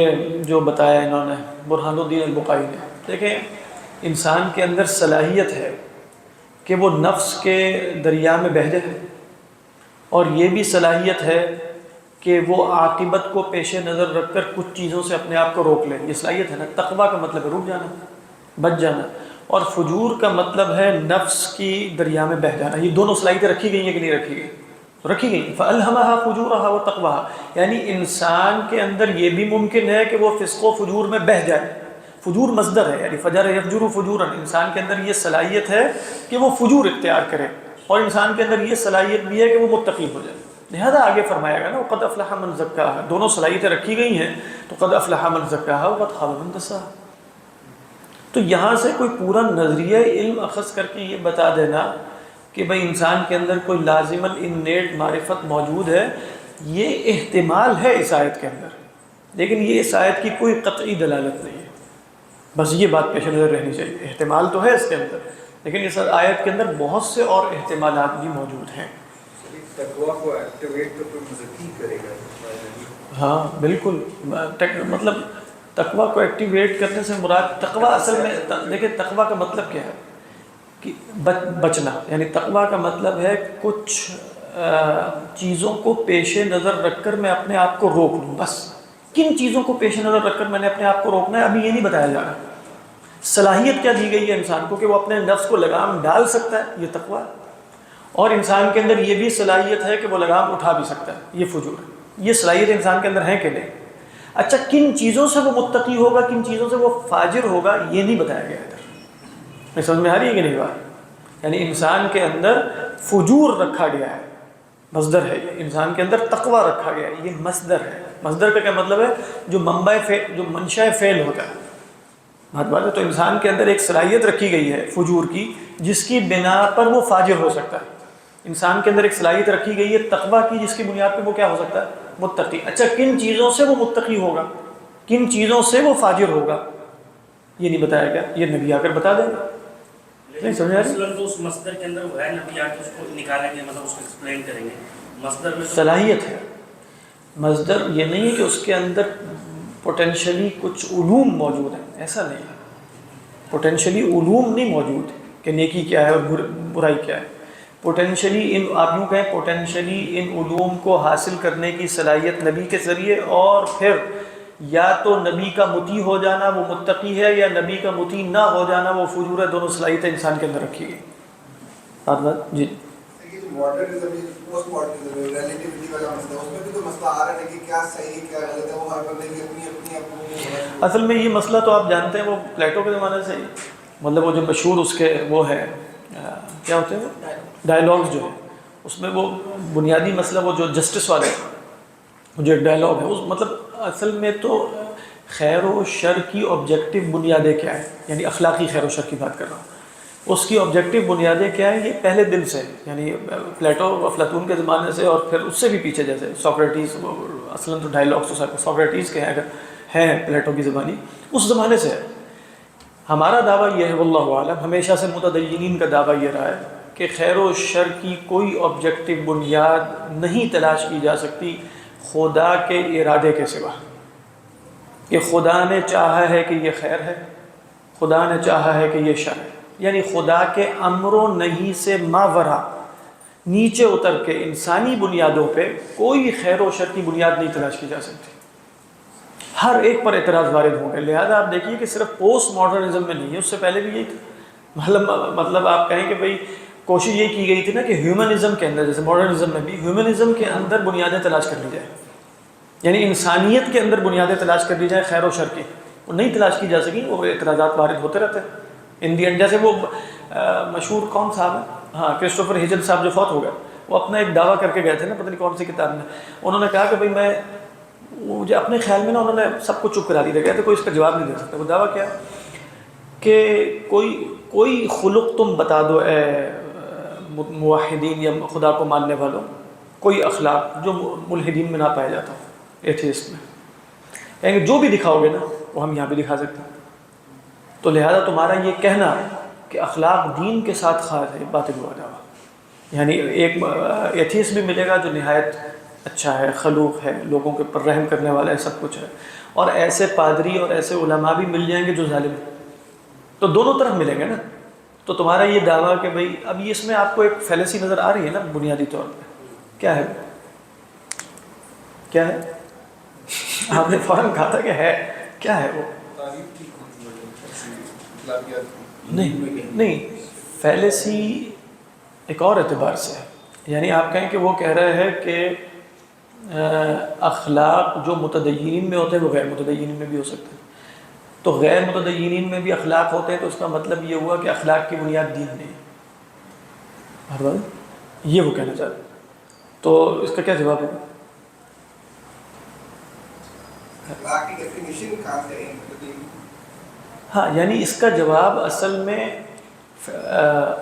جو بتایا انہوں نے برہان الدین البقائی نے، دیکھیں انسان کے اندر صلاحیت ہے کہ وہ نفس کے دریا میں بہہ جائے، اور یہ بھی صلاحیت ہے کہ وہ عاقبت کو پیش نظر رکھ کر کچھ چیزوں سے اپنے آپ کو روک لے، یہ صلاحیت ہے نا۔ تقوی کا مطلب ہے رک جانا، بچ جانا، اور فجور کا مطلب ہے نفس کی دریا میں بہہ جانا۔ یہ دونوں صلاحیتیں رکھی گئی ہیں کہ نہیں رکھی گئی؟ رکھی گئی۔ فَأَلْهَمَهَا فُجُورَهَا وَتَقْوَاهَا، یعنی انسان کے اندر یہ بھی ممکن ہے کہ وہ فسق و فجور میں بہہ جائے، فجور مصدر ہے، یعنی فجر یفجر فجورا، انسان کے اندر یہ صلاحیت ہے کہ وہ فجور اختیار کرے، اور انسان کے اندر یہ صلاحیت بھی ہے کہ وہ متقی ہو جائے۔ لہذا آگے فرمایا گیا نا قد افلح من زکاہا، دونوں صلاحیتیں رکھی گئی ہیں، تو قد افلح من زکاہا وقد خاب من دساہا۔ تو یہاں سے کوئی پورا نظریہ علم اخذ کر کے یہ بتا دینا کہ بھئی انسان کے اندر کوئی لازم الانیٹ معرفت موجود ہے، یہ احتمال ہے اس آیت کے اندر، لیکن یہ اس آیت کی کوئی قطعی دلالت نہیں ہے، بس یہ بات پیش نظر رہنی چاہیے۔ احتمال تو ہے اس کے اندر، لیکن اس آیت کے اندر بہت سے اور احتمالات بھی موجود ہیں۔ تقویٰ کو ایکٹیویٹ تو کوئی مزکی کرے گا، ہاں بالکل، مطلب تقوی کو ایکٹیویٹ کرنے سے مراد تقوی اصل میں، دیکھیں تقوی کا مطلب کیا ہے کہ بچنا، یعنی تقوی کا مطلب ہے کچھ چیزوں کو پیش نظر رکھ کر میں اپنے آپ کو روک لوں، بس کن چیزوں کو پیش نظر رکھ کر میں نے اپنے آپ کو روکنا ہے، ابھی یہ نہیں بتایا جا رہا۔ صلاحیت کیا دی گئی ہے انسان کو کہ وہ اپنے نفس کو لگام ڈال سکتا ہے، یہ تقوی ہے، اور انسان کے اندر یہ بھی صلاحیت ہے کہ وہ لگام اٹھا بھی سکتا ہے، یہ فجور ہے۔ یہ صلاحیت انسان کے اندر ہے کہ نہیں؟ اچھا، کن چیزوں سے وہ متقی ہوگا، کن چیزوں سے وہ فاجر ہوگا، یہ نہیں بتایا گیا ادھر۔ میں سمجھ میں آ رہی ہے کہ نہیں بات؟ یعنی انسان کے اندر فجور رکھا گیا ہے، مصدر ہے یہ، انسان کے اندر تقوی رکھا گیا ہے، یہ مصدر ہے۔ مصدر کا کیا مطلب ہے؟ جو منبع فعل، جو منشأ فعل ہوتا ہے، بات ہے۔ تو انسان کے اندر ایک صلاحیت رکھی گئی ہے فجور کی، جس کی بنا پر وہ فاجر ہو سکتا ہے۔ انسان کے اندر ایک صلاحیت رکھی گئی ہے تقوی کی، جس کی بنیاد پہ وہ کیا ہو سکتا ہے؟ متقی۔ اچھا، کن چیزوں سے وہ متقی ہوگا، کن چیزوں سے وہ فاجر ہوگا، یہ نہیں بتایا گیا، یہ نبی آ کر بتا دے گا۔ نہیں سمجھ آ رہی؟ تو اس مصدر کے اندر وہ ہے، نبی آ کے اس کو نکالیں گے، مطلب اس کو ایکسپلین کریں گے۔ مصدر میں صلاحیت ہے، مصدر یہ نہیں ہے کہ اس کے اندر پوٹینشلی کچھ علوم موجود ہیں، ایسا نہیں ہے۔ پوٹینشلی علوم نہیں موجود کہ نیکی کیا ہے اور برائی کیا ہے۔ پوٹینشلی ان، آپ یوں کہیں، پوٹینشلی ان علوم کو حاصل کرنے کی صلاحیت نبی کے ذریعے، اور پھر یا تو نبی کا مطیع ہو جانا وہ متقی ہے، یا نبی کا مطیع نہ ہو جانا وہ فجور ہے، دونوں صلاحیتیں انسان کے اندر رکھی گئی۔ بات جی یہ جو ماڈرنزم پوسٹ ماڈرنزم ریلیٹیوٹی والا مسئلہ اس میں بھی تو مسئلہ آ رہا ہے کہ کیا صحیح ہے کیا غلط ہے، وہ ہر بندے کی اپنی اصل میں یہ مسئلہ تو آپ جانتے ہیں وہ پلیٹو کے زمانے سے ہی، مطلب وہ جو مشہور اس کے وہ ہے کیا ہوتے ہیں وہ ڈائلاگز جو ہے، اس میں وہ بنیادی مسئلہ وہ جو جسٹس والے جو ایک ڈائلاگ ہے اس مطلب اصل میں تو خیر و شر کی آبجیکٹیو بنیادیں کیا ہے، یعنی اخلاقی خیر و شر کی بات کر رہا ہوں، اس کی آبجیکٹیو بنیادیں کیا ہیں، یہ پہلے دن سے یعنی پلیٹو افلاطون کے زمانے سے اور پھر اس سے بھی پیچھے جیسے سوکریٹیز، اصلاً تو ڈائلاگس تو سوکریٹیز کے ہیں اگر ہیں پلیٹو کی زبانی، اس زمانے سے ہے۔ ہمارا دعویٰ یہ ہے واللہ اعلم، ہمیشہ سے متدینین کا دعویٰ یہ رہا ہے کہ خیر و شر کی کوئی آبجیکٹیو بنیاد نہیں تلاش کی جا سکتی خدا کے ارادے کے سوا، کہ خدا نے چاہا ہے کہ یہ خیر ہے، خدا نے چاہا ہے کہ یہ شر ہے، یعنی خدا کے امر و نہی سے ماورا نیچے اتر کے انسانی بنیادوں پہ کوئی خیر و شر کی بنیاد نہیں تلاش کی جا سکتی، ہر ایک پر اعتراض وارد ہوں گے۔ لہذا آپ دیکھیے کہ صرف پوسٹ ماڈرنزم میں نہیں ہے، اس سے پہلے بھی یہی تھا، مطلب آپ کہیں کہ بھئی کوشش یہ کی گئی تھی نا کہ ہیومنزم کے اندر، جیسے ماڈرنزم میں بھی ہیومنزم کے اندر بنیادیں تلاش کر لی جائیں، یعنی انسانیت کے اندر بنیادیں تلاش کر لی جائیں خیر و شر کی، وہ نہیں تلاش کی جا سکیں، وہ اعتراضات وارد ہوتے رہتے ہیں ان دی اینڈ۔ جیسے وہ مشہور کون صاحب ہیں، ہاں کرسٹوفر ہیجن صاحب جو فوت ہو گئے، وہ اپنا ایک دعویٰ کر کے گئے تھے نا، پتہ نہیں کون سی کتاب میں، انہوں نے کہا کہ بھئی میں مجھے اپنے خیال میں نا انہوں نے سب کو چپ کرا دیا گیا تھا، کوئی اس کا جواب نہیں دے سکتا۔ وہ دعویٰ کیا کہ کوئی خلق تم بتا دو اے موحدین یا خدا کو ماننے والوں، کوئی اخلاق جو ملحدین میں نہ پایا جاتا ہو، ایتھیسٹ میں، یعنی جو بھی دکھاؤ گے نا وہ ہم یہاں بھی دکھا سکتے ہیں، تو لہذا تمہارا یہ کہنا کہ اخلاق دین کے ساتھ خاص ہے باطل ہوا دعویٰ، یعنی ایک ایتھیسٹ بھی ملے گا جو نہایت اچھا ہے، خلوق ہے، لوگوں کے پر رحم کرنے والا ہے، سب کچھ ہے، اور ایسے پادری اور ایسے علماء بھی مل جائیں گے جو ظالم ہیں، تو دونوں طرف ملیں گے نا۔ تو تمہارا یہ دعویٰ کہ بھئی اب یہ اس میں آپ کو ایک فیلیسی نظر آ رہی ہے نا بنیادی طور پہ، کیا ہے کیا ہے آپ نے فوراً کہا تھا کہ ہے، کیا ہے وہ؟ نہیں فیلیسی ایک اور اعتبار سے ہے، یعنی آپ کہیں کہ وہ کہہ رہے ہیں کہ اخلاق جو متدینین میں ہوتے ہیں وہ غیر متدینین میں بھی ہو سکتے ہیں، تو غیر متدینین میں بھی اخلاق ہوتے ہیں، تو اس کا مطلب یہ ہوا کہ اخلاق کی بنیاد دین نہیں ہے، ہر بات یہ وہ کہنا چاہتے ہیں، تو اس کا کیا جواب ہوگا؟ ہاں یعنی اس کا جواب اصل میں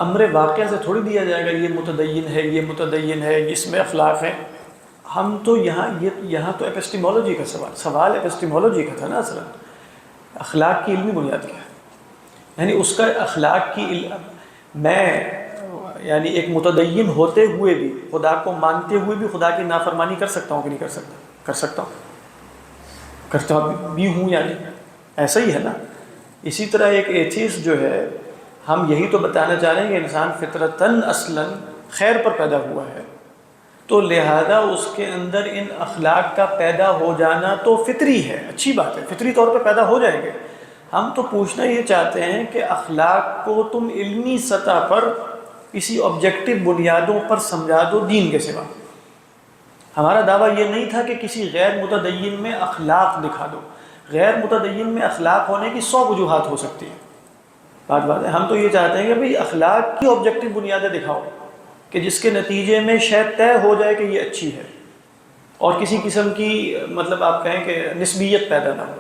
امر واقعہ سے تھوڑی دیا جائے گا، یہ متدین ہے، یہ متدین ہے، اس میں اخلاق ہے، ہم تو یہاں تو ایپسٹیمولوجی کا سوال ایپسٹیمولوجی کا تھا نا، اصلا اخلاق کی علمی بنیاد کیا ہے، یعنی اس کا اخلاق کی میں یعنی ایک متدین ہوتے ہوئے بھی، خدا کو مانتے ہوئے بھی خدا کی نافرمانی کر سکتا ہوں کہ نہیں کر سکتا؟ کر سکتا ہوں، کرتا بھی ہوں، یعنی ایسا ہی ہے نا۔ اسی طرح ایک ایتھیسٹ جو ہے، ہم یہی تو بتانا چاہ رہے ہیں کہ انسان فطرتاً اصلاً خیر پر پیدا ہوا ہے، تو لہذا اس کے اندر ان اخلاق کا پیدا ہو جانا تو فطری ہے، اچھی بات ہے، فطری طور پر پیدا ہو جائیں گے۔ ہم تو پوچھنا یہ چاہتے ہیں کہ اخلاق کو تم علمی سطح پر کسی آبجیکٹیو بنیادوں پر سمجھا دو دین کے سوا۔ ہمارا دعویٰ یہ نہیں تھا کہ کسی غیر متدین میں اخلاق دکھا دو، غیر متدین میں اخلاق ہونے کی 100 وجوہات ہو سکتی ہیں، بات ہے، ہم تو یہ چاہتے ہیں کہ بھئی اخلاق کی آبجیکٹیو بنیادیں دکھاؤ کہ جس کے نتیجے میں شاید طے ہو جائے کہ یہ اچھی ہے، اور کسی قسم کی مطلب آپ کہیں کہ نسبیت پیدا نہ ہو،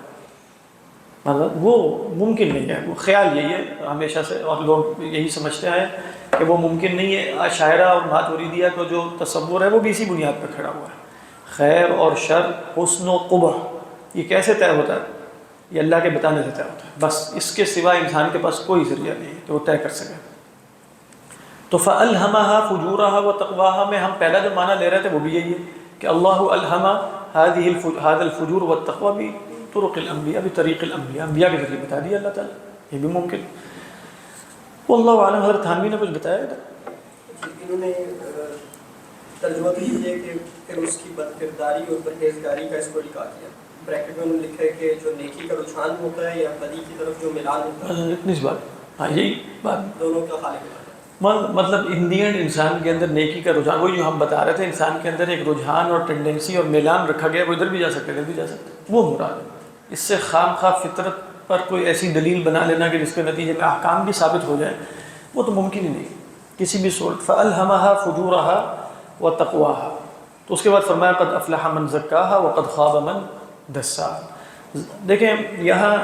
مطلب وہ ممکن نہیں ہے، وہ خیال یہی ہے ہمیشہ سے، اور لوگ یہی سمجھتے ہیں کہ وہ ممکن نہیں ہے۔ عشاعرہ اور ماتریدیہ کا جو تصور ہے وہ بھی اسی بنیاد پر کھڑا ہوا ہے، خیر اور شر، حسن و قبح، یہ کیسے طے ہوتا ہے؟ یہ اللہ کے بتانے سے طے ہوتا ہے، بس اس کے سوا انسان کے پاس کوئی ذریعہ نہیں ہے کہ وہ طے کر سکے۔ تو فَأَلْهَمَهَا فُجُورَهَا وَتَقْوَاهَا میں ہم پہلا جو معنی لے رہے تھے وہ بھی یہی ہے کہ اللہ الہم هذا الفجور والتقوی بطرق الانبیاء، بطریق الانبیاء، انبیاء کے ذریعے بتا دیا اللہ تعالیٰ، یہ بھی ممکن۔ واللہ اعلم۔ حضرت تھانوی نے کچھ بتایا تھا، انہوں نے ترجمہ تو یہ ہے کہ پھر اس کی بد کرداری اور پرہیزگاری کا اس کو لکھا کیا، بریکٹ میں انہوں نے لکھا ہے کہ جو نیکی کا رجحان ہوتا ہے یا بدی کی طرف جو میلان ہوتا ہے، اتنی سی بات، ہاں یہی بات دونوں کا خالق ہوتا ہے۔ مطلب انڈین انسان کے اندر نیکی کا رجحان، وہی جو ہم بتا رہے تھے، انسان کے اندر ایک رجحان اور ٹینڈنسی اور میلان رکھا گیا، وہ ادھر بھی جا سکتے ادھر بھی جا سکتے، وہ مراد ہے۔ اس سے خام خواہ فطرت پر کوئی ایسی دلیل بنا لینا کہ جس کے نتیجے میں احکام بھی ثابت ہو جائیں، وہ تو ممکن ہی نہیں کسی بھی صورت۔ فَأَلْهَمَهَا فُجُورَهَا وَتَقْوَاهَا، تو اس کے بعد فرمایا قَدْ أَفْلَحَ مَنْ زَكَّاهَا وَقَدْ خَابَ مَنْ دَسَّاهَا۔ دیکھیں یہاں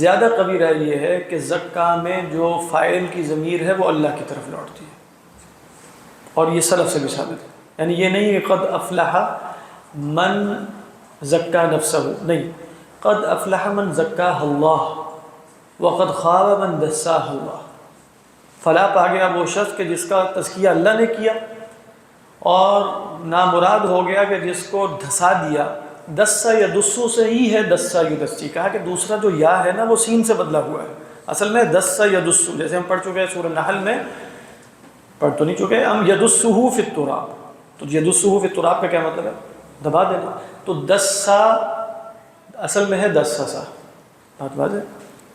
زیادہ قوی رائے یہ ہے کہ زکا میں جو فاعل کی ضمیر ہے وہ اللہ کی طرف لوٹتی ہے، اور یہ سلف سے بھی ثابت ہے، یعنی یہ نہیں کہ قد افلح من زکا نفسہ، نہیں، قد افلح من زکاہ اللہ وقد خاب من دساہ اللہ، فلاح پا گیا وہ شخص کہ جس کا تزکیہ اللہ نے کیا، اور نامراد ہو گیا کہ جس کو دھسا دیا۔ دسا یا دسو سے ہی ہے دسا یا دسی، کہا کہ دوسرا جو یا ہے نا وہ سین سے بدلا ہوا ہے، اصل میں دسا یا دسو، جیسے ہم پڑھ چکے ہیں سورہ نحل میں، پڑھ تو نہیں چکے ہم، یدسہ فی التراب، تو یدسہ فی التراب کا کیا مطلب ہے؟ دبا دینا، تو دسا اصل میں ہے دسسا، بات بات ہے،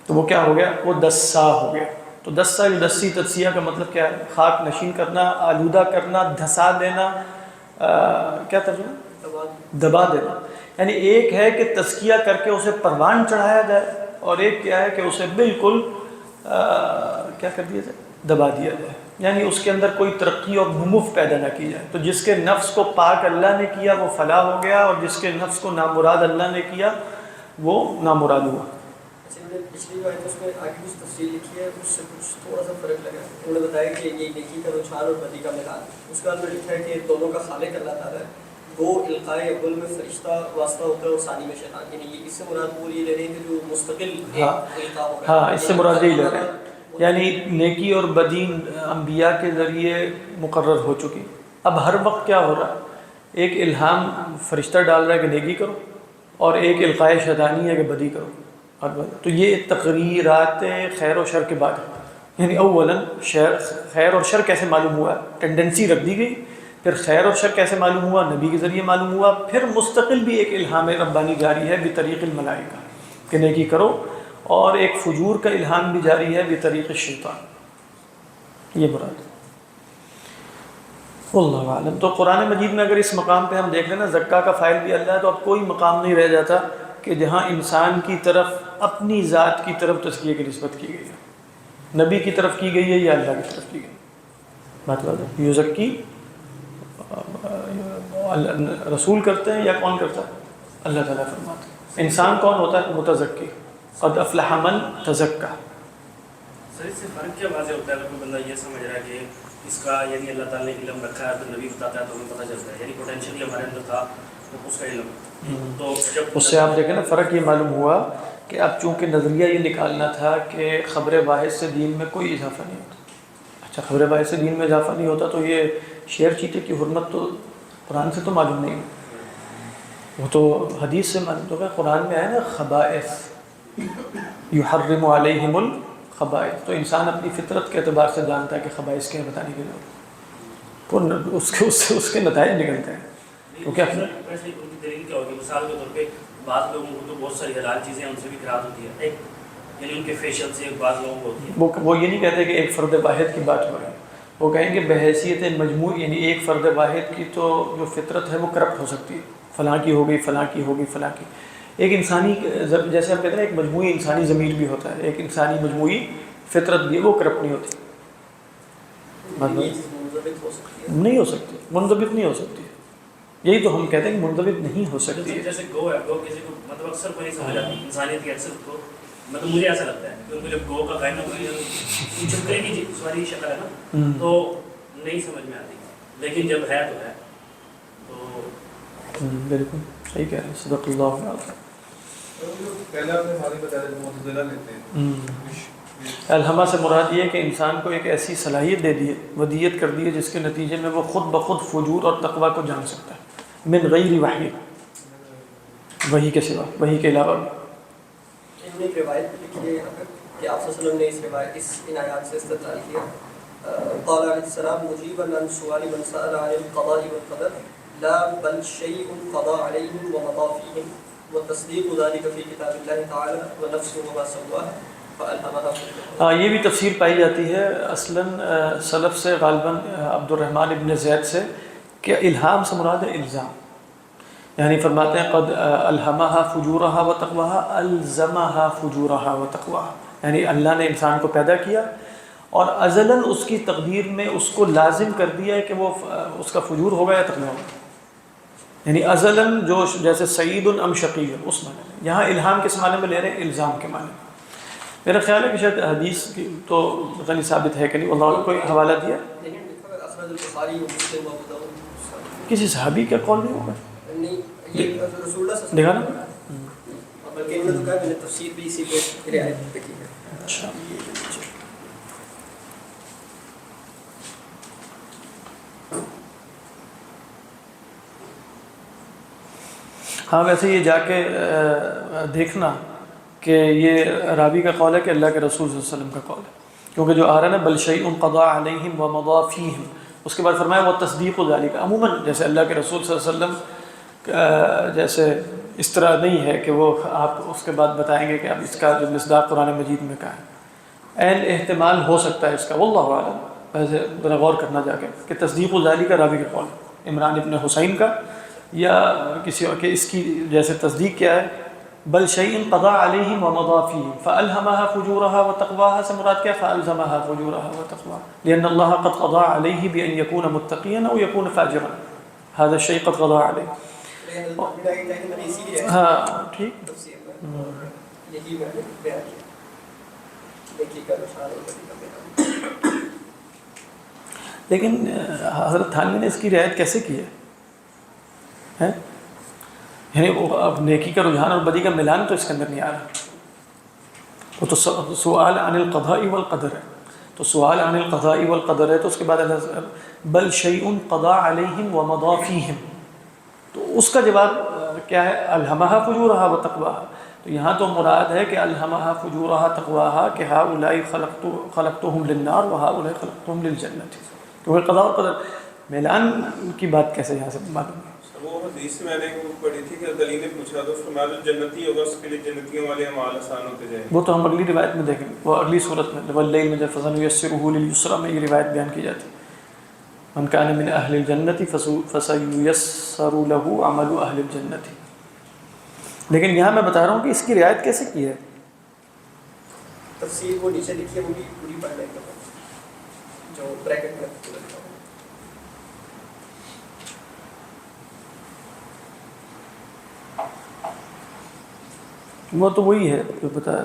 تو وہ کیا ہو گیا؟ وہ دسا ہو گیا۔ تو دسا یا دسی تجزیہ کا مطلب کیا ہے؟ خاک نشین کرنا، آلودہ کرنا، دھسا دینا، کیا ترجمہ؟ دبا دینا۔ یعنی ایک ہے کہ تزکیہ کر کے اسے پروان چڑھایا جائے، اور ایک کیا ہے کہ اسے بالکل کیا کر دیا جائے؟ دبا دیا جائے، یعنی اس کے اندر کوئی ترقی اور نمو پیدا نہ کی جائے۔ تو جس کے نفس کو پاک اللہ نے کیا وہ فلاح ہو گیا، اور جس کے نفس کو نامراد اللہ نے کیا وہ نامراد ہوا۔ پچھلی بات اس میں آگے کچھ تفصیل لکھی ہے، اس سے کچھ تھوڑا سا فرق لگا۔ انہوں نے بتایا کہ یہ نیکی کا رجحان اور بدی کا میلان، اس کا اندر لکھا ہے کہ دونوں کا خالق اللہ تعالیٰ ہے، وہ القائے اول میں فرشتہ واسطہ ہوتا ہے اور ثانی میں شیطان، یعنی یہ اس سے مراد وہ یہ لے رہے ہیں کہ جو مستقل القاء ہو رہا ہے۔ ہاں، اس سے مراد یہی لے رہے ہیں، یعنی نیکی اور بدی انبیاء کے ذریعے مقرر ہو چکی، اب ہر وقت کیا ہو رہا ہے؟ ایک الہام فرشتہ ڈال رہا ہے کہ نیکی کرو، اور ایک القاء شیطانی ہے کہ بدی کرو۔ تو یہ تقریرات خیر و شر کے بعد ہے، یعنی اولاً خیر اور شر کیسے معلوم ہوا؟ ٹینڈنسی رکھ دی گئی، پھر خیر اور شر کیسے معلوم ہوا؟ نبی کے ذریعے معلوم ہوا، پھر مستقل بھی ایک الہام ربانی جاری ہے بطریق الملائکہ کہ نیکی کرو، اور ایک فجور کا الہام بھی جاری ہے بطریق الشیطان، یہ مراد ہے۔ واللہ عالم۔ تو قرآن مجید میں اگر اس مقام پہ ہم دیکھ لیں نا، زکا کا فاعل بھی اللہ ہے، تو اب کوئی مقام نہیں رہ جاتا کہ جہاں انسان کی طرف اپنی ذات کی طرف تزکیے کی نسبت کی گئی ہے، نبی کی طرف کی گئی ہے یا اللہ کی طرف کی گئی ہے؟ مطلب یزکی رسول کرتے ہیں یا کون کرتا ہے؟ اللہ تعالیٰ فرماتے ہیں۔ انسان کون ہوتا ہے؟ متزکی، قد افلح من تزکا۔ سر اس سے فرق کیا واضح ہوتا ہے اگر کوئی بندہ یہ سمجھ رہا ہے کہ اس کا یعنی اللہ تعالیٰ نے علم رکھا ہے، تو نبی بتاتا ہے تو ہمیں پتہ چلتا ہے، یعنی پوٹینشلی ہمارے اندر تھا اس کا علم، تو جب اس سے آپ دیکھیں نا فرق یہ معلوم ہوا کہ اب چونکہ نظریہ یہ نکالنا تھا کہ خبر واحد سے دین میں کوئی اضافہ نہیں ہوتا، اچھا خبر واحد سے دین میں اضافہ نہیں ہوتا تو یہ شیر چیتے کی حرمت تو قرآن سے تو معلوم نہیں، وہ تو حدیث سے معلوم ہوگا۔ قرآن میں ہے نا خبائث یحرم علیہم الخبائث، تو انسان اپنی فطرت کے اعتبار سے جانتا ہے کہ خبائث کیا بتانے کی ضرورت، تو اس کے نتائج نکلتے ہیں۔ کیونکہ ویسے ان کی دلیل کیا ہوگی؟ مثال کے طور پہ بعض لوگوں کو تو بہت ساری حلال چیزیں ان سے بھی قرات ہوتی ہے، ایک یعنی ان کے فیشل سے بعض لوگوں کو ہوتی ہے، وہ یہ نہیں کہتے کہ ایک فرد واحد کی بات ہو رہی ہے، وہ کہیں گے بحیثیت مجموعی، یعنی ایک فرد واحد کی تو جو فطرت ہے وہ کرپٹ ہو سکتی ہے، فلاں کی ہو گئی، فلاں کی ہو گئی، فلاں کی۔ ایک انسانی، جیسے ہم کہتے ہیں ایک مجموعی انسانی ضمیر بھی ہوتا ہے، ایک انسانی مجموعی فطرت بھی ہے، وہ کرپٹ نہیں ہوتی، نہیں ہو سکتی، منضبط نہیں ہو سکتی، یہی تو ہم کہتے ہیں کہ منضبط نہیں ہو سکتی ہے۔ جیسے گو ہے، گو کسی کو مطلب اکثر کوئی نہیں سمجھ آتی انسانیت کی، اکثر کو مطلب مجھے ایسا لگتا ہے کہ ان کو جب گو کا قائم چکرے کی سواری شکل ہے نا تو نہیں سمجھ میں آتی، لیکن جب ہے تو ہے، تو بالکل صحیح کہہ رہے ہیں، صدق اللہ علیہ۔ پہلے آپ نے ہماری بتایا معتزلہ لیتے ہیں، الہمہ سے مراد یہ ہے کہ انسان کو ایک ایسی صلاحیت دے دی ہے، ودیت کر دی ہے، جس کے نتیجے میں وہ خود بخود فجور اور تقویٰ کو جان سکتا ہے، من غیر وحی، وحی کے سوا، وحی کے علاوہ بھی۔ انہوں نے ایک روایت لکھی ہے یہاں پر کہ آپ صلی اللہ علیہ وسلم نے اس روایت ان آیات سے استدلال کیا، قال علیہ السلام مجیبا عن سؤال من سأل عن القضاء والقدر لا بل شيء قضى عليهم ومضى فيهم وتصديق ذلك في كتاب الله تعالى ونفس وما سواها فألهمها فجورها. ہاں یہ بھی تفسیر پائی جاتی ہے اصلاً سلف سے غالباً عبد الرحمن ابن زید سے کہ الہام سے مراد ہے الزام، یعنی فرماتے ہیں قد الہمها فجورها وتقواها الزمها فجورها وتقواها، یعنی اللہ نے انسان کو پیدا کیا اور ازلاً اس کی تقدیر میں اس کو لازم کر دیا ہے کہ وہ اس کا فجور ہوگا یا تقویٰ ہوگا، یعنی ازلاً جو جیسے سعید ام شقی اس معنی میں، یہاں الہام کس معنی میں لے رہے ہیں؟ الزام کے معنی میں۔ میرا خیال ہے کہ شاید حدیث کی تو پتہ نہیں ثابت ہے کہ نہیں، اللہ کوئی حوالہ دیا لیکن لکھا ہے اخرج البخاری و مسلم و ابو داؤد، کسی صحابی کا قول نہیں ہوگا، نہیں یہ رسول اللہ صلی دیکھا اللہ نا؟ علیہ وسلم، بلکہ انہوں نے کہا میں نے تفسیر بھی اسی پہ رعایت کی ہے۔ اچھا ہاں ویسے یہ جا کے دیکھنا کہ یہ راوی کا قول ہے کہ اللہ کے رسول صلی اللہ علیہ وسلم کا قول ہے، کیونکہ جو آ رہا ہے نا بل شیء قضا علیہم ومضى فیہم، اس کے بعد فرمایا وہ تصدیق ذالک، عموماً جیسے اللہ کے رسول صلی اللہ علیہ وسلم جیسے اس طرح نہیں ہے کہ وہ آپ اس کے بعد بتائیں گے کہ اب اس کا جو مصداق قرآن مجید میں کا ہے، عین احتمال ہو سکتا ہے اس کا، واللہ اعلم، ویسے ذرا غور کرنا جا کے کہ تصدیق ذالک راوی کا قول ہے عمران ابن حسین کا یا کسی اور کہ اس کی جیسے تصدیق کیا ہے بل شیء قضا علیہم ومضى فیہم فألہمها فجورها وتقواها سے مراد کیا؟ فألزمها فجورها وتقواها لأن الله قد قضى عليه بأن يكون متقيا أو يكون فاجرا، هذا الشيء قد قضى عليه۔ ہاں ٹھیک، تفسیر میں یہی میں نے بیان کیا، نیکی کا نشان اور بدی کا میدان۔ لیکن حضرت تھانوی نے اس کی رعایت کیسے کی ہے؟ یعنی اب نیکی کا رجحان اور بدی کا ملان تو اس کے اندر نہیں آ رہا، وہ تو سوال عن القضاء والقدر ہے، تو سوال عن القضاء والقدر ہے تو اس کے بعد بل شیء قضا علیہم ومضى فیہم، تو اس کا جواب کیا ہے؟ الہمها فجورها وتقواها، تو یہاں تو مراد ہے کہ الہمها فجورها تقواها کہ هؤلاء خلقتهم للنار وهؤلاء خلقتهم للجنة، کیونکہ قضاء اور قدر ملان کی بات کیسے یہاں سے معلوم ہے؟ وہ حدیث میں نے پڑھی تھی کہ علی نے پوچھا تو فرمایا جو جنتی ہوگا اس کے لیے جنتیوں والے اعمال آسان ہوتے جائیں گے، وہ تو ہم اگلی روایت میں دیکھیں گے، وہ اگلی صورت میں واللیل میں فسنیسرہ لليسرى میں یہ روایت بیان کی جاتی ہے، من کان من اہل الجنت فسیسر له عمل اہل الجنت، لیکن یہاں میں بتا رہا ہوں کہ اس کی رعایت کیسے کی ہے؟ تفسیر وہ نیچے لکھی ہے، وہ بھی پوری پڑھ لیں گے جو بریکٹ میں لکھا ہوا ہے۔ وہ تو وہی ہے جو بتایا،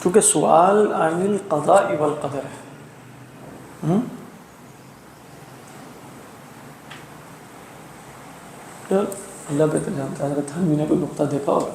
کیونکہ سوال عن القضاء والقدر ہے، تو اللہ بہتر جانتا ہے، حضرت تھانوی نے کوئی نقطہ دیکھا ہوگا۔